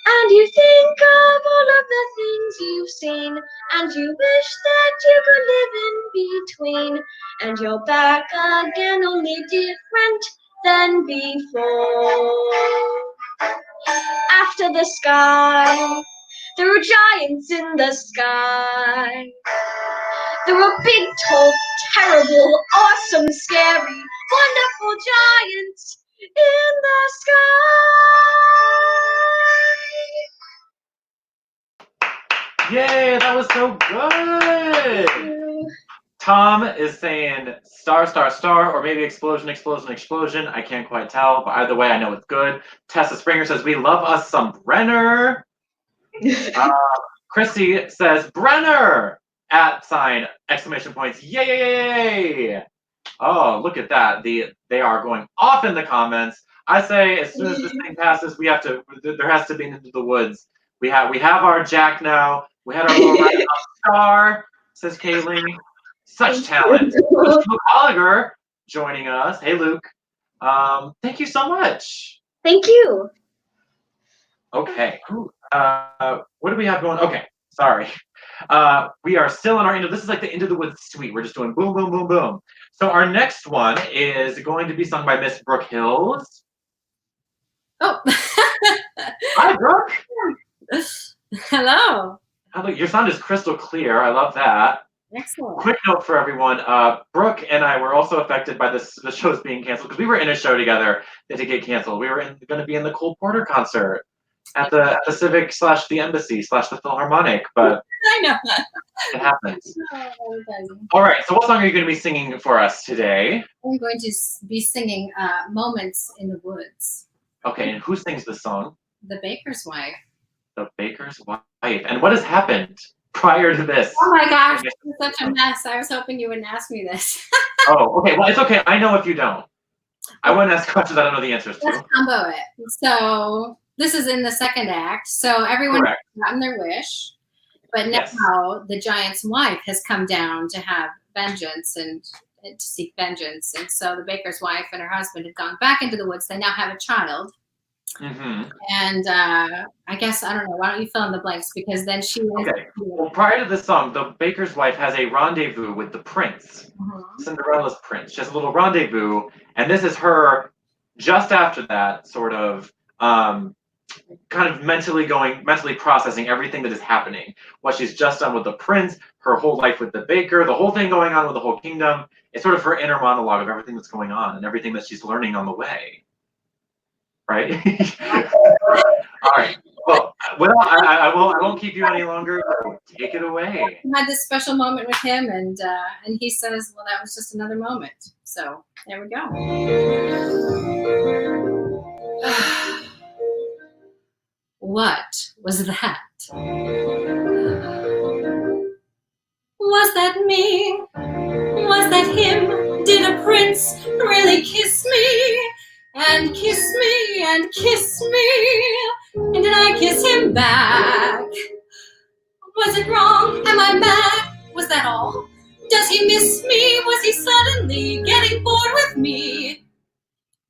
And you think of all of the things you've seen, and you wish that you could live in between. And you're back again, only different than before. After the sky, there are giants in the sky. There are big, tall, terrible, awesome, scary, wonderful giants in the sky. Yay, that was so good. Tom is saying star, star, star, or maybe explosion, explosion, explosion. I can't quite tell, but either way, I know it's good. Tessa Springer says, we love us some Brenner. Chrissy says, Brenner! @ exclamation points. Yay, yay, yay, yay. Oh, look at that. They are going off in the comments. I say as soon as this thing passes, there has to be Into the Woods. We have our Jack now. We had our little rising star, says Kaylee. Such talent. Luke Oliger joining us. Hey, Luke. Thank you so much. Thank you. Okay. What do we have going? Okay. Sorry. We are still in our end of, this is like the End of the Woods suite. We're just doing boom, boom, boom, boom. So our next one is going to be sung by Miss Brooke Hills. Oh. Hi, Brooke. Hello. Your sound is crystal clear. I love that. Excellent. Quick note for everyone. Brooke and I were also affected by the shows being canceled because we were in a show together that did get canceled. We were going to be in the Cole Porter concert at the Civic / the Embassy / the Philharmonic, but I know. it happens. All right. So what song are you going to be singing for us today? I'm going to be singing Moments in the Woods. Okay. And who sings the song? The Baker's Wife. The Baker's Wife. And what has happened prior to this? Oh my gosh, this is such a mess. I was hoping you wouldn't ask me this. Oh, okay. Well, it's okay. I know if you don't. I wouldn't ask questions I don't know the answers to. Let's combo it. So this is in the second act. So everyone has gotten their wish, but now the giant's wife has come down to have vengeance and to seek vengeance. And so the baker's wife and her husband have gone back into the woods. They now have a child. Mm-hmm. And I guess, I don't know, why don't you fill in the blanks? Because then she is. Okay. Well, prior to this song, the baker's wife has a rendezvous with the prince, Cinderella's prince. She has a little rendezvous, and this is her just after that, sort of kind of mentally processing everything that is happening. What she's just done with the prince, her whole life with the baker, the whole thing going on with the whole kingdom. It's sort of her inner monologue of everything that's going on and everything that she's learning on the way. Right? All right. Well, I won't keep you any longer. Take it away. I had this special moment with him, and he says, well, that was just another moment. So there we go. What was that? Was that me? Was that him? Did a prince really kiss me? And kiss me, and kiss me, and did I kiss him back? Was it wrong? Am I mad? Was that all? Does he miss me? Was he suddenly getting bored with me?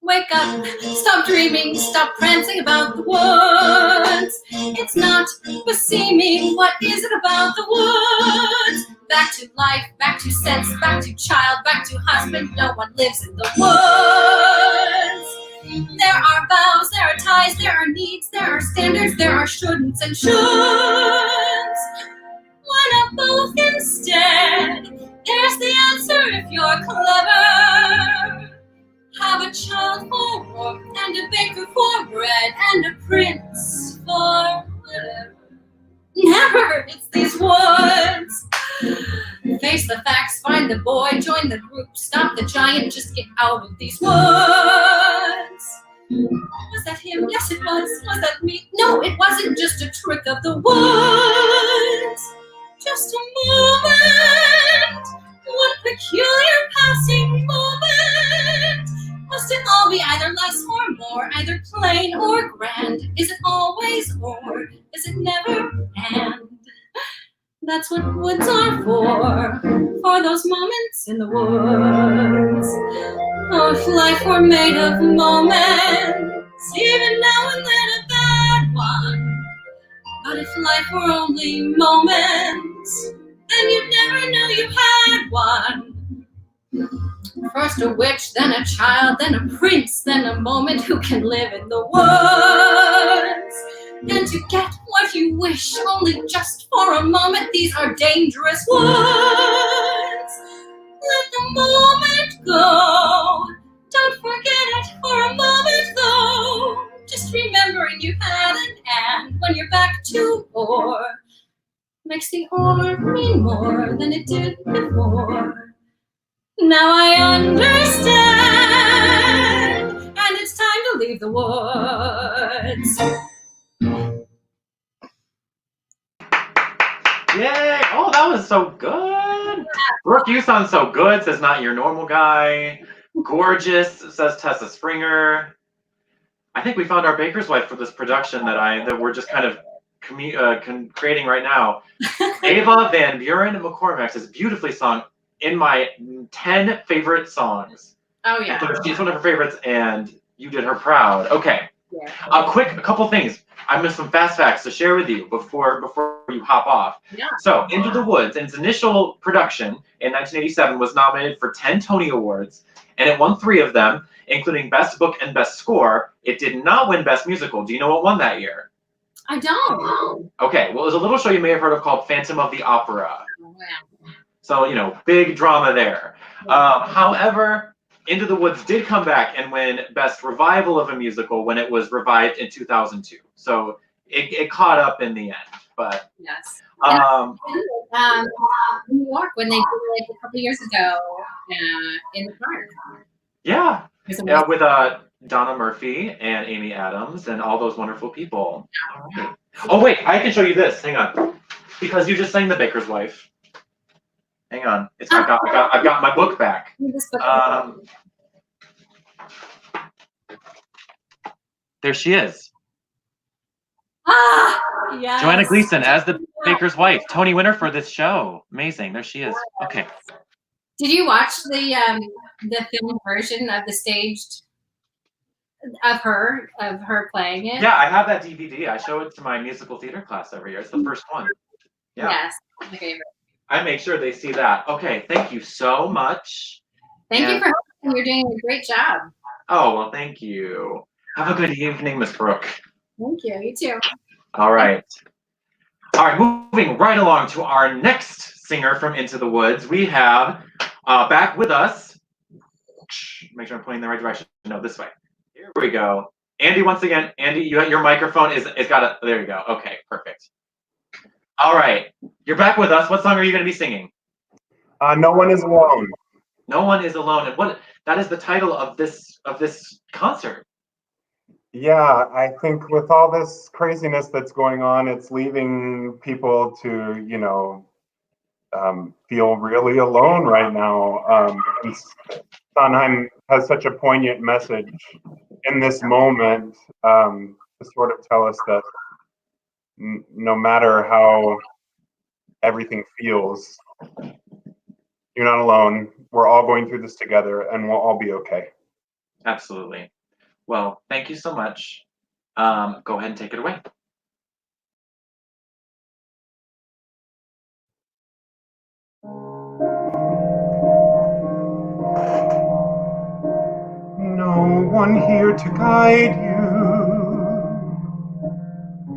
Wake up, stop dreaming, stop prancing about the woods. It's not beseeming, what is it about the woods? Back to life, back to sense, back to child, back to husband, no one lives in the woods. There are vows, there are ties, there are needs, there are standards, there are shouldn'ts and shoulds. Why not both instead? There's the answer if you're clever. Have a child for warmth and a baker for bread and a prince for whatever. Never, it's these woods. Face the facts, find the boy, join the group, stop the giant, just get out of these woods. Was that him? Yes, it was. Was that me? No, it wasn't, just a trick of the woods. Just a moment, one peculiar passing moment. Must it all be either less or more, either plain or grand? Is it always or is it never and? That's what woods are for those moments in the woods. Oh, if life were made of moments, even now and then a bad one. But if life were only moments, then you'd never know you had one. First a witch, then a child, then a prince, then a moment who can live in the woods. And to get what you wish, only just for a moment, these are dangerous woods. Let the moment go. Don't forget it for a moment though. Just remembering you had an and when you're back to or makes the or mean more than it did before. Now I understand, and it's time to leave the woods. Yay! Oh, that was so good. Brooke, you sound so good, says Not Your Normal Guy. Gorgeous, says Tessa Springer. I think we found our baker's wife for this production that we're just kind of creating right now. Ava Van Buren McCormack's is beautifully sung in my 10 favorite songs. Oh yeah. She's one of her favorites, and you did her proud. Okay. Yeah. A couple things. I have some fast facts to share with you before you hop off. Yeah. So, Into the Woods, in its initial production in 1987, was nominated for 10 Tony Awards, and it won 3 of them, including Best Book and Best Score. It did not win Best Musical. Do you know what won that year? I don't. Okay, well, there's a little show you may have heard of called Phantom of the Opera. Wow. So, big drama there. However, Into the Woods did come back and win Best Revival of a Musical when it was revived in 2002. So it caught up in the end. But yes. New York when they did it a couple years ago in the park. Yeah, with Donna Murphy and Amy Adams and all those wonderful people. All right. Oh wait, I can show you this. Hang on, because you just sang The Baker's Wife. Hang on, I've got my book back. There she is. Yes. Joanna Gleason as the Baker's Wife, Tony winner for this show. Amazing. There she is. Okay. Did you watch the film version of the staged of her playing it? Yeah, I have that DVD. I show it to my musical theater class every year. It's the first one. Yeah. Yes, my favorite. I make sure they see that. Okay, thank you so much. Thank you for helping. You're doing a great job. Oh, well, thank you. Have a good evening, Miss Brooke. Thank you. You too. All right. All right, moving right along to our next singer from Into the Woods. We have back with us. Make sure I'm pointing in the right direction. No, this way. Here we go. Andy, once again. Andy, your microphone is got a. There you go. Okay, perfect. All right, you're back with us. What song are you going to be singing? No One Is Alone. No One Is Alone, and that is the title of this concert. Yeah, I think with all this craziness that's going on, it's leaving people to, feel really alone right now. And Sondheim has such a poignant message in this moment to sort of tell us that no matter how everything feels, you're not alone. We're all going through this together, and we'll all be okay. Absolutely. Well, thank you so much. Go ahead and take it away. No one here to guide you.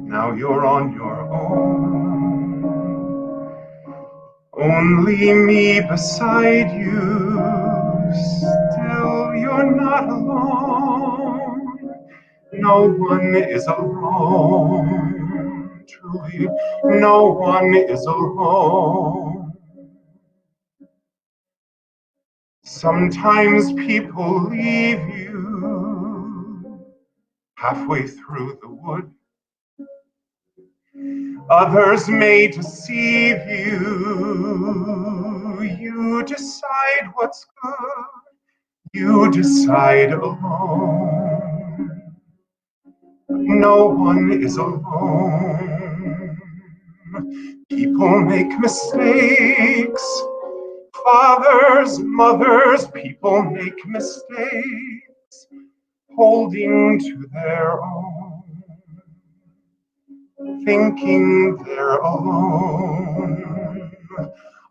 Now you're on your own. Only me beside you. Still, you're not alone. No one is alone. Truly, no one is alone. Sometimes people leave you halfway through the wood. Others may deceive you. You decide what's good. You decide alone. No one is alone. People make mistakes. Fathers, mothers, people make mistakes, holding to their own, thinking they're alone.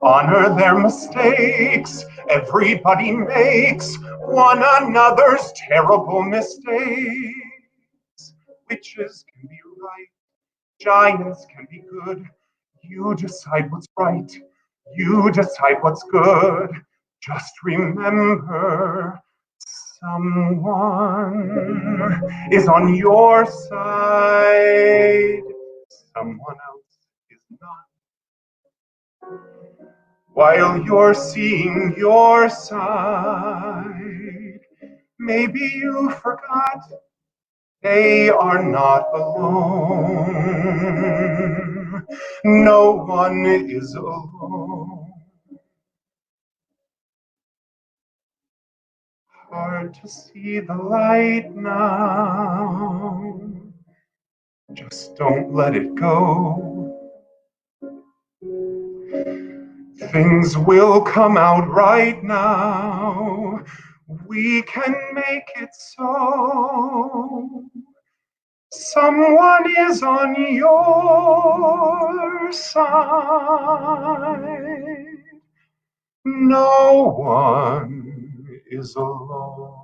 Honor their mistakes. Everybody makes one another's terrible mistakes. Witches can be right. Giants can be good. You decide what's right. You decide what's good. Just remember, someone is on your side. Someone else is not. While you're seeing your side, maybe you forgot they are not alone. No one is alone. Hard to see the light now. Just don't let it go. Things will come out right now. We can make it so. Someone is on your side. No one is alone.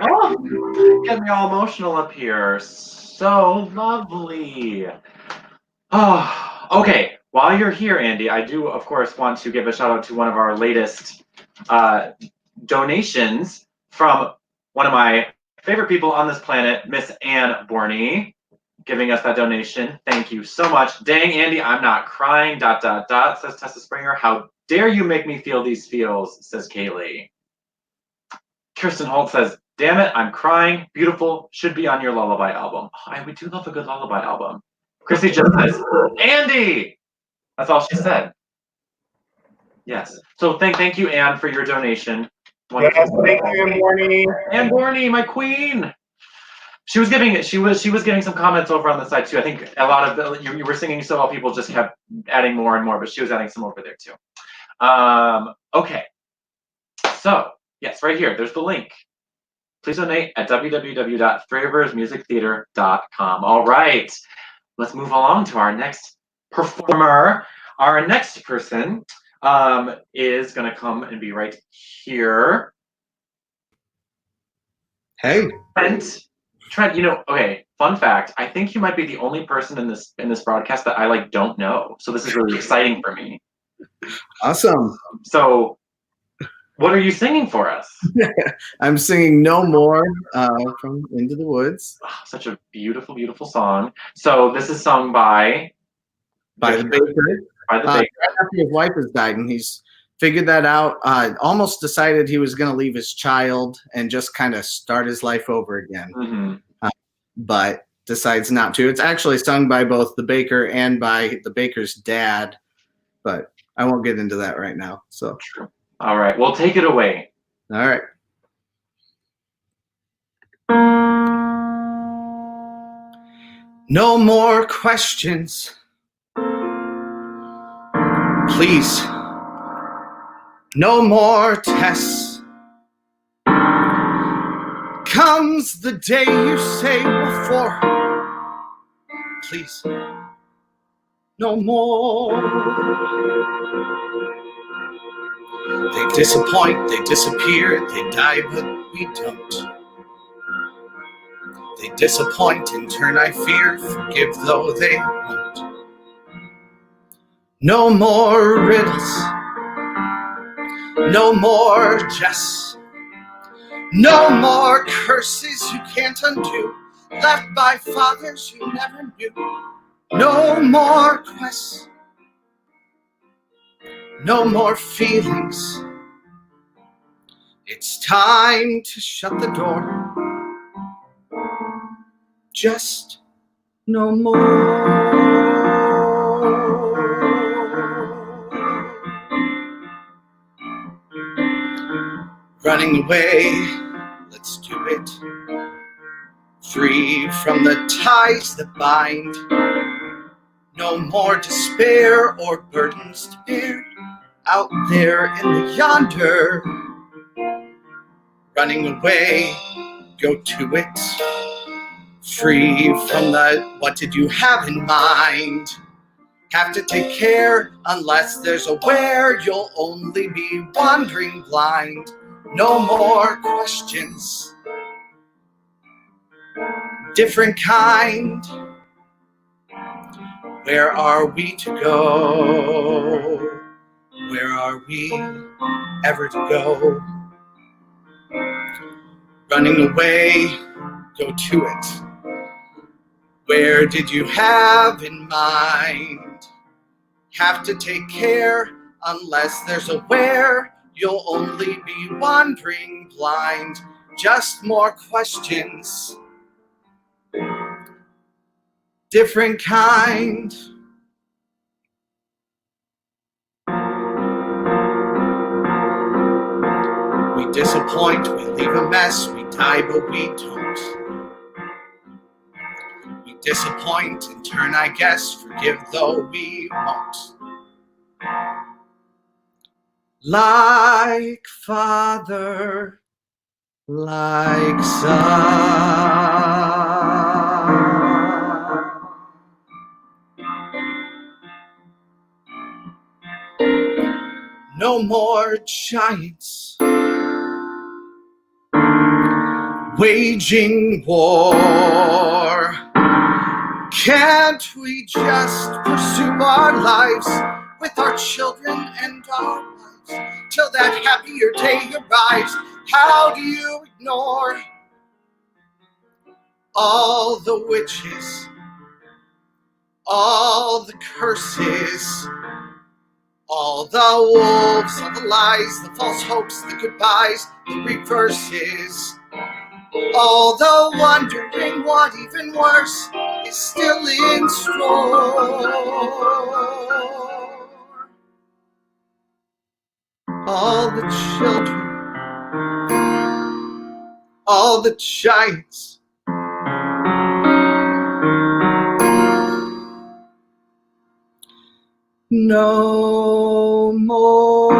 Oh, get me all emotional up here. So lovely. Oh, okay. While you're here, Andy, I do, of course, want to give a shout out to one of our latest donations from one of my favorite people on this planet, Miss Ann Borney, giving us that donation. Thank you so much. Dang, Andy, I'm not crying, ... says Tessa Springer. How dare you make me feel these feels, says Kaylee. Kirsten Holt says, damn it, I'm crying. Beautiful. Should be on your lullaby album. Oh, we do love a good lullaby album. Chrissy just says, Andy! That's all she said. Yes. So thank you, Anne, for your donation. Wonderful. Yes, thank you, Ann Borney. Anne Borney, my queen. She was getting some comments over on the side too. I think a lot of you were singing so well, people just kept adding more and more, but she was adding some over there too. Okay. So yes, right here, there's the link. Please donate at www.threeriversmusictheater.com. All right, let's move along to our next performer. Our next person is going to come and be right here. Hey. Trent, okay, fun fact, I think you might be the only person in this broadcast that I don't know. So this is really exciting for me. Awesome. So what are you singing for us? I'm singing No More from Into the Woods. Oh, such a beautiful, beautiful song. So this is sung by the Baker. By the Baker. Right after his wife has died, and he's figured that out. Almost decided he was going to leave his child and just kind of start his life over again. Mm-hmm. But decides not to. It's actually sung by both the Baker and by the Baker's dad, but I won't get into that right now. So. True. All right. Well, take it away. All right. No more questions. Please. No more tests. Comes the day you say before. Please. No more. They disappoint, they disappear, they die, but we don't. They disappoint, in turn I fear, forgive though they won't. No more riddles, no more jests, no more curses you can't undo, left by fathers you never knew. No more quests, no more feelings. It's time to shut the door. Just no more. Running away, let's do it. Free from the ties that bind. No more despair or burdens to bear. Out there in the yonder. Running away, go to it. Free from the what did you have in mind? Have to take care unless there's a where. You'll only be wandering blind. No more questions. Different kind. Where are we to go? Where are we ever to go? Running away, go to it. Where did you have in mind? Have to take care unless there's a where. You'll only be wandering blind. Just more questions. Different kind. disappoint, we leave a mess, we die but we don't. We disappoint in turn, I guess, forgive though we won't. Like father, like son. No more giants waging war. Can't we just pursue our lives with our children and our wives till that happier day arrives? How do you ignore all the witches, all the curses, all the wolves, all the lies, the false hopes, the goodbyes, the reverses, all the wondering what even worse is still in store. All the children, all the giants, no more.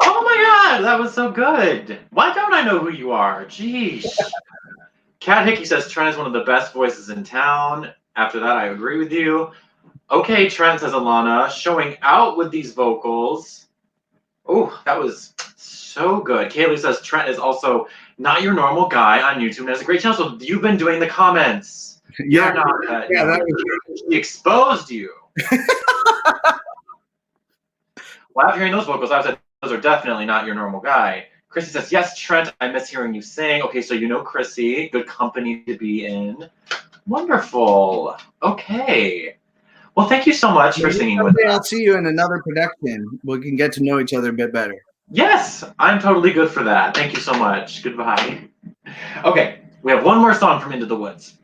Oh my God, that was so good. Why don't I know who you are? Jeez. Kat Hickey says Trent is one of the best voices in town. After that, I agree with you. Okay, Trent, says Alana, showing out with these vocals. Oh, that was so good. Kaylee says Trent is also not your normal guy on YouTube and has a great channel. So you've been doing the comments. Yeah, You're not, yeah, that was she exposed you. Well, after hearing those vocals, I said, those are definitely not your normal guy. Chrissy says, yes, Trent, I miss hearing you sing. Okay, so you know Chrissy. Good company to be in. Wonderful. Okay. Well, thank you so much for singing with Someday us. I'll see you in another production. We can get to know each other a bit better. Yes, I'm totally good for that. Thank you so much. Goodbye. Okay, we have one more song from Into the Woods.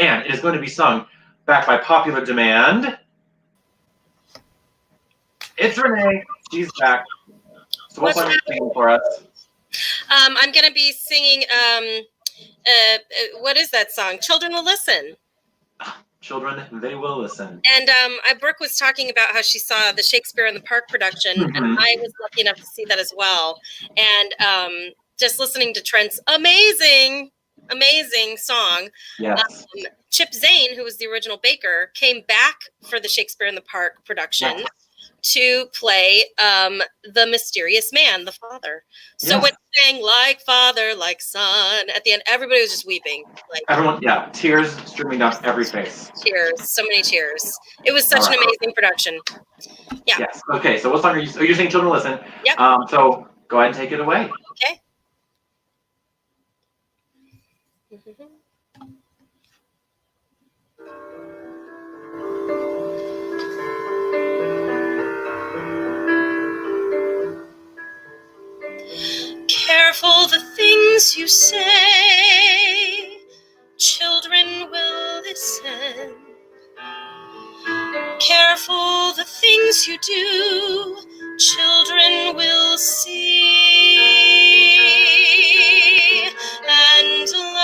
And it is going to be sung back by popular demand. It's Renee. She's back. So what song are you singing for us? I'm going to be singing, what is that song? Children Will Listen. Children, They Will Listen. And Brooke was talking about how she saw the Shakespeare in the Park production, and I was lucky enough to see that as well. And just listening to Trent's amazing song. Yes. Chip Zane, who was the original Baker, came back for the Shakespeare in the Park production to play the mysterious man, the father. So when saying like father, like son, at the end, everybody was just weeping. Like everyone, tears streaming down every face. Tears, so many tears. It was such an amazing production. Yeah. Yes. Okay. So what song are you? You're saying Children Listen. Yep. So go ahead and take it away. Okay. Careful the things you say, children will listen. Careful the things you do, children will see and learn.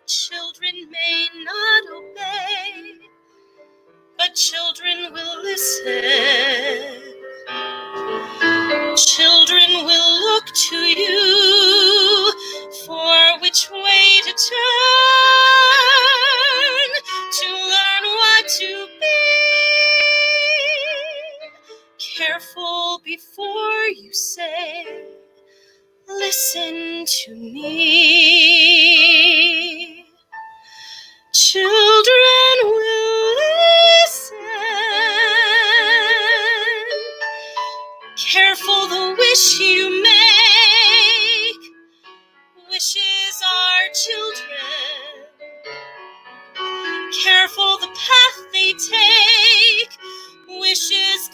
Children may not obey, but children will listen. Children will look to you for which way to turn to learn what to be. Careful before you say, listen to me. Children will listen. Careful the wish you make. Wishes are children. Careful the path they take. Wishes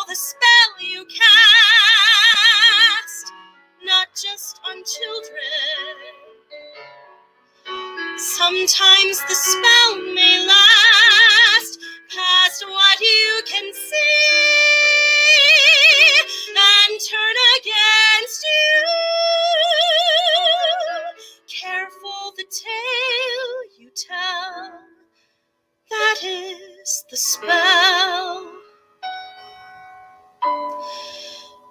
the spell you cast, not just on children. Sometimes the spell may last past what you can see and turn against you. Careful the tale you tell, that is the spell.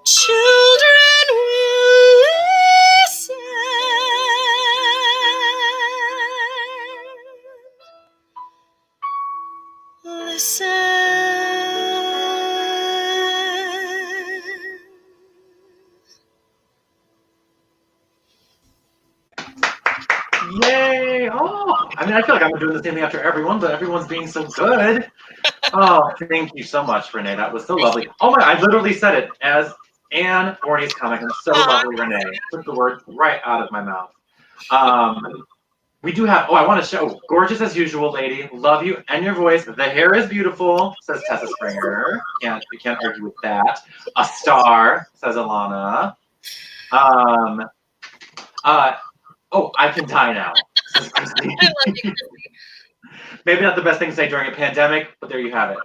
Children will listen. Yay! Oh, I mean, I feel like I'm doing the same thing after everyone, but everyone's being so good. Oh, thank you so much, Renee. That was so lovely. Oh my, I literally said it as Anne Forney's comic, and so lovely, Renee. Took the words right out of my mouth. We do have, I want to show, gorgeous as usual, lady. Love you and your voice. The hair is beautiful, says Tessa Springer. You can't argue with that. A star, says Alana. I can die now, says Christy. I love you, Christy. Maybe not the best thing to say during a pandemic, but there you have it.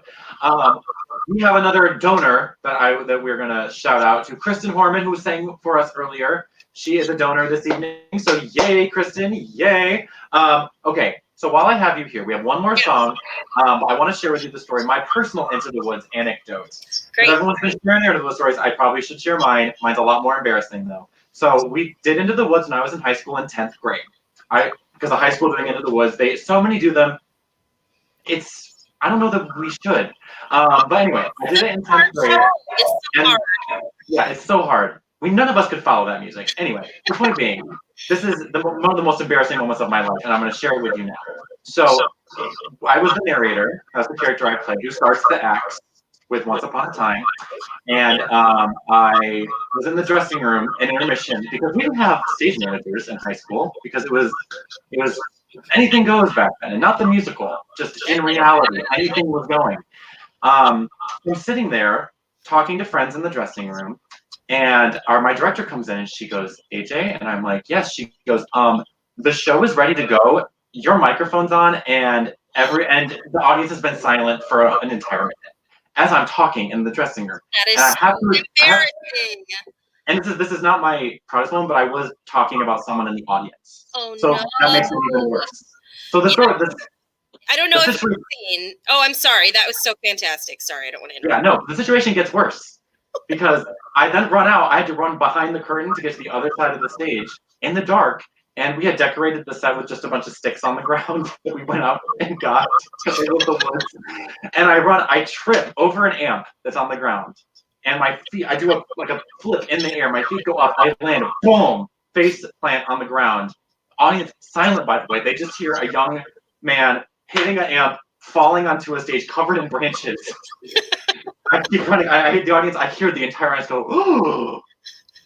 We have another donor that we're gonna shout out to, Kristen Horman, who sang for us earlier. She is a donor this evening, so yay, Kristen, yay. Okay, so while I have you here, we have one more song. I want to share with you the story, my personal Into the Woods anecdote. Great. If everyone's been sharing their Into the Woods stories, I probably should share mine. Mine's a lot more embarrassing though. So we did Into the Woods when I was in high school in 10th grade. Because the high school doing Into the Woods, so many do them. I don't know that we should. But anyway, I did it in 10th grade. It's so hard. Yeah, it's so hard. None of us could follow that music. Anyway, the point being, this is one of the most embarrassing moments of my life, and I'm going to share it with you now. So, I was the narrator. That's the character I played, who starts the act with Once Upon a Time. And I was in the dressing room in intermission because we didn't have stage managers in high school because it was anything goes back then, and not the musical, just in reality, anything was going. I'm sitting there talking to friends in the dressing room, and my director comes in and she goes, AJ, and I'm like, yes. She goes, the show is ready to go. Your microphone's on, and the audience has been silent for an entire minute as I'm talking in the dressing room. That is embarrassing. And this is not my proudest moment, but I was talking about someone in the audience. Oh, so no. That makes it even worse. So the story. I don't know if you've seen. Oh, I'm sorry. That was so fantastic. Sorry, I don't want to interrupt. Yeah, no, the situation gets worse because I then run out. I had to run behind the curtain to get to the other side of the stage in the dark. And we had decorated the set with just a bunch of sticks on the ground that we went out and got because it was the woods. And I trip over an amp that's on the ground. And my feet, I do a flip in the air. My feet go up. I land, boom, face plant on the ground. Audience silent, by the way. They just hear a young man hitting an amp, falling onto a stage covered in branches. I keep running. I hit the audience. I hear the entire audience go, ooh.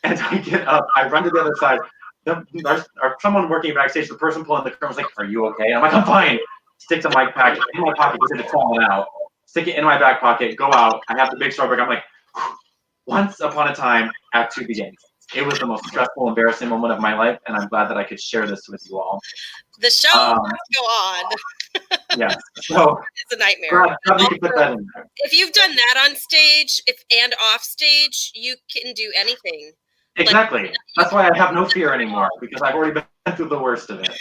And I get up. I run to the other side. There's someone working backstage. The person pulling the curtain was like, are you okay? And I'm like, I'm fine. Stick the mic pack in my pocket because it had fallen out. Stick it in my back pocket. Go out. I have the big star break. I'm like, Once Upon a Time, Act 2 begins. It was the most stressful, embarrassing moment of my life, and I'm glad that I could share this with you all. The show must go on. Yes. So it's a nightmare. Glad we could put that in there. If you've done that on stage, and off stage, you can do anything. Exactly. That's why I have no fear anymore, because I've already been through the worst of it.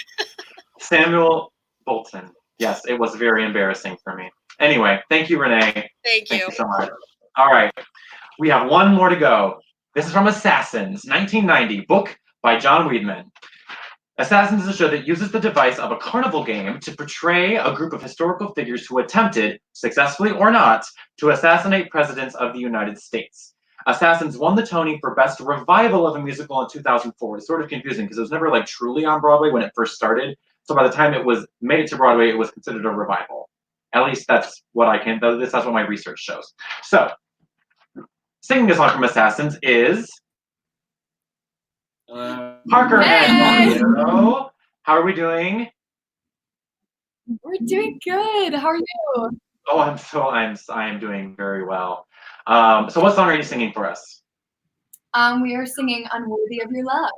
Samuel Bolton. Yes, it was very embarrassing for me. Anyway, thank you, Renee. Thank you so much. All right. We have one more to go. This is from Assassins, 1990, book by John Weidman. Assassins is a show that uses the device of a carnival game to portray a group of historical figures who attempted, successfully or not, to assassinate presidents of the United States. Assassins won the Tony for Best Revival of a Musical in 2004. It's sort of confusing because it was never truly on Broadway when it first started. So by the time it was made it to Broadway, it was considered a revival. At least that's what that's what my research shows. So, singing a song from Assassins is Parker and Mario. How are we doing? We're doing good. How are you? Oh, I am doing very well. So what song are you singing for us? We are singing "Unworthy of Your Love."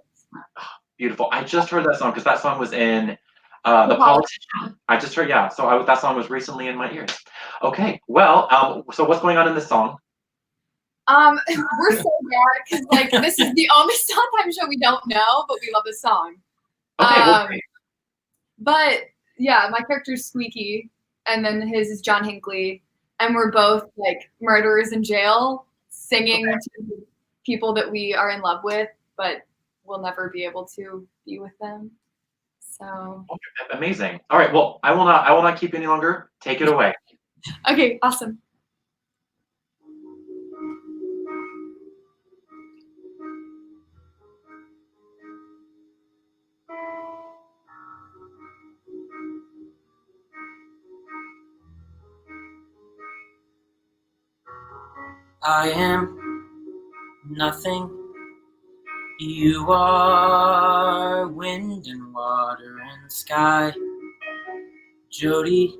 Beautiful. I just heard that song because that song was in The Politician. I just heard, yeah. So that song was recently in my ears. Okay. Well, so what's going on in this song? We're so bad because like this is the only Sondheim show we don't know, but we love the song. Okay. Well, great. But yeah, my character's Squeaky, and then his is John Hinckley, and we're both like murderers in jail, singing to people that we are in love with, but we'll never be able to be with them. So Okay, amazing. All right. Well, I will not keep you any longer. Take it away. okay, awesome. I am nothing. You are wind and water and sky. Jody,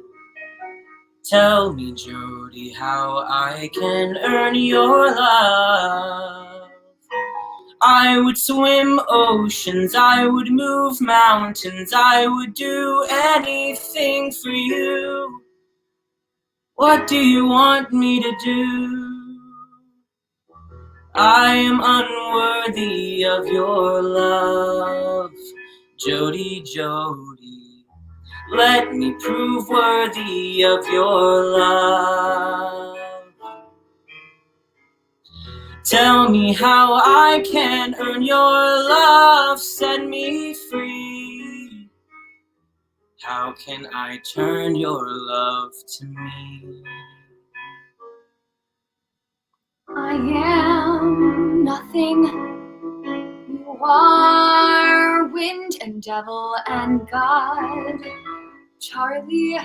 tell me, Jody, how I can earn your love. I would swim oceans, I would move mountains, I would do anything for you. What do you want me to do? I am unworthy of your love. Jody, Jody, let me prove worthy of your love. Tell me how I can earn your love, set me free. How can I turn your love to me? I am nothing. You are wind and devil and God. Charlie,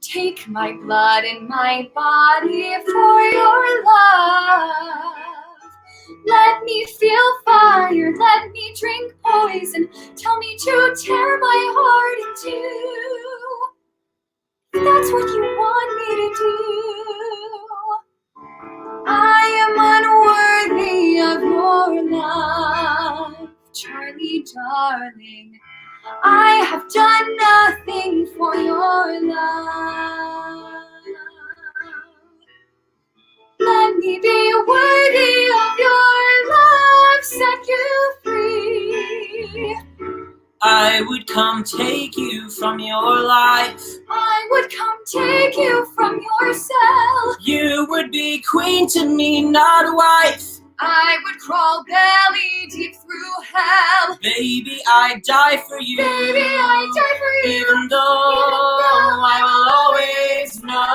take my blood and my body for your love. Let me feel fire, let me drink poison. Tell me to tear my heart in two. If that's what you want me to do. I am unworthy of your love, Charlie, darling. I have done nothing for your love. Let me be worthy of your love, set you free. I would come take you from your life. I would come take you from your cell. You would be queen to me, not wife. I would crawl belly deep through hell. Baby, I'd die for you. Baby, I'd die for you. Even though I will always know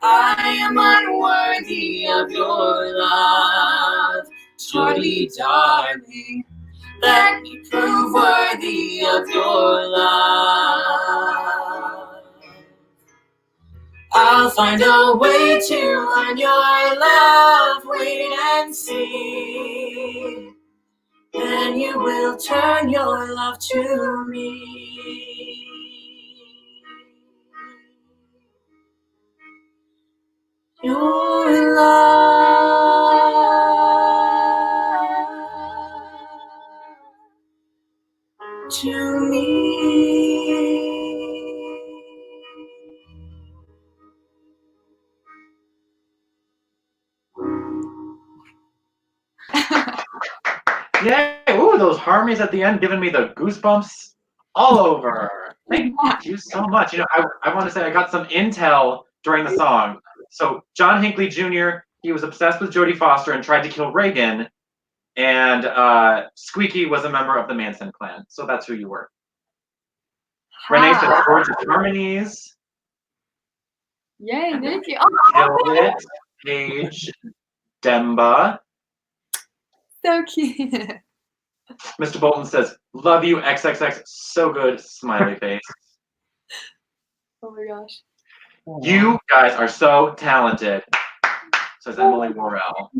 I am unworthy of your love. Charlie, darling, let me prove worthy of your love. I'll find a way to earn your love, wait and see. Then you will turn your love to me. Your love to me. Yay! Ooh, those harmonies at the end giving me the goosebumps all over. Thank you so much. You know, I want to say I got some intel during the song. So John Hinckley Jr., he was obsessed with Jodie Foster and tried to kill Reagan. And Squeaky was a member of the Manson clan. So that's who you were. Renee said gorgeous harmonies. Yay, thank you. Killed it. Paige, Demba. So cute. Mr. Bolton says, love you, XXX. So good. Smiley face. Oh my gosh. You guys are so talented, says Emily Worrell.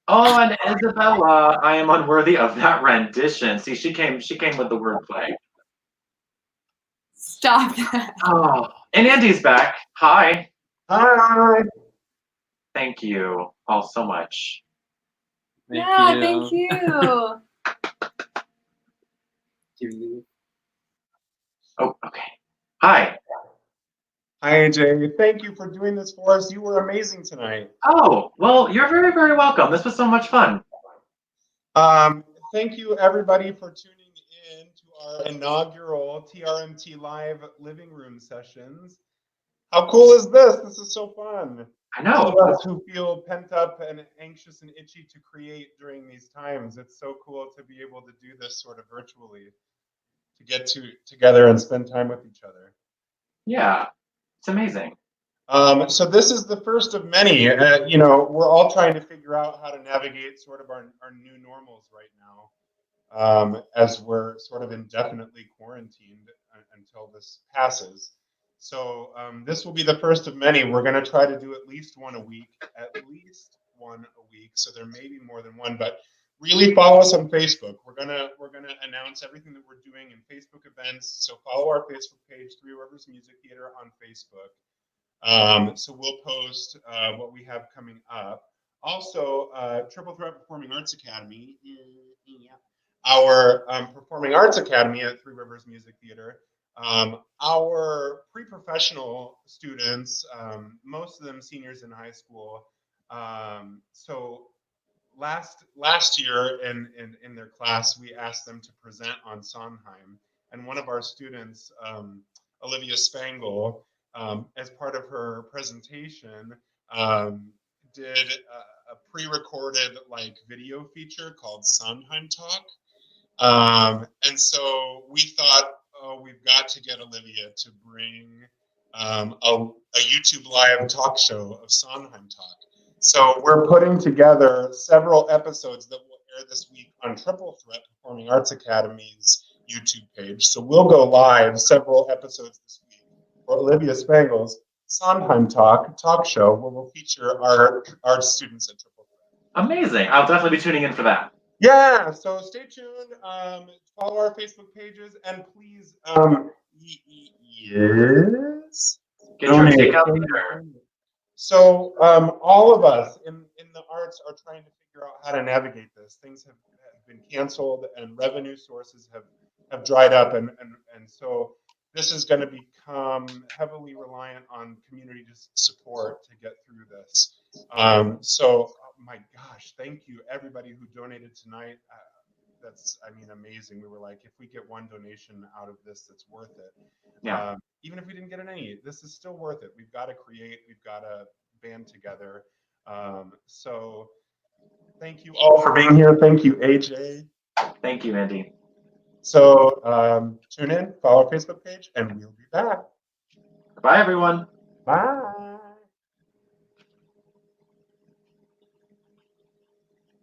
Oh, and Isabella, I am unworthy of that rendition. See, she came with the wordplay. Stop that. Oh, and Andy's back. Hi. Hi. Thank you all so much. Thank you. Oh, okay. Hi. Hi, AJ. Thank you for doing this for us. You were amazing tonight. Oh, well, you're very, very welcome. This was so much fun. Thank you, everybody, for tuning in to our inaugural TRMT Live living room sessions. How cool is this? This is so fun. I know. All of us who feel pent up and anxious and itchy to create during these times, it's so cool to be able to do this sort of virtually, to get together and spend time with each other. Yeah, it's amazing. So this is the first of many. You know, we're all trying to figure out how to navigate sort of our new normals right now, as we're sort of indefinitely quarantined until this passes. So this will be the first of many. We're going to try to do at least one a week, So there may be more than one, but really follow us on Facebook. We're gonna announce everything that we're doing in Facebook events. So follow our Facebook page, Three Rivers Music Theater on Facebook. So we'll post what we have coming up. Also, Triple Threat Performing Arts Academy, our Performing Arts Academy at Three Rivers Music Theater. Our pre-professional students, most of them seniors in high school. So last year in their class, we asked them to present on Sondheim, and one of our students, Olivia Spangle, as part of her presentation, did a pre-recorded like video feature called Sondheim Talk. And so we thought, oh, we've got to get Olivia to bring a YouTube live talk show of Sondheim Talk. So we're putting together several episodes that will air this week on Triple Threat Performing Arts Academy's YouTube page. So we'll go live several episodes this week for Olivia Spangle's Sondheim talk show, where we'll feature our students at Triple Threat. Amazing. I'll definitely be tuning in for that. Yeah, so stay tuned. Follow our Facebook pages, and please, yes, Get your takeout theater. So all of us in the arts are trying to figure out how to navigate this. Things have been canceled, and revenue sources have dried up, and so this is going to become heavily reliant on community support to get through this. So, my gosh, thank you everybody who donated tonight. That's, I mean, amazing. We were like, if we get one donation out of this, that's worth it. Yeah. Even if we didn't get any, this is still worth it. We've got to create, we've got to band together. So thank you all for being here. Thank you, AJ. Thank you, Andy. So tune in, follow our Facebook page, and we'll be back. Bye, everyone. Bye.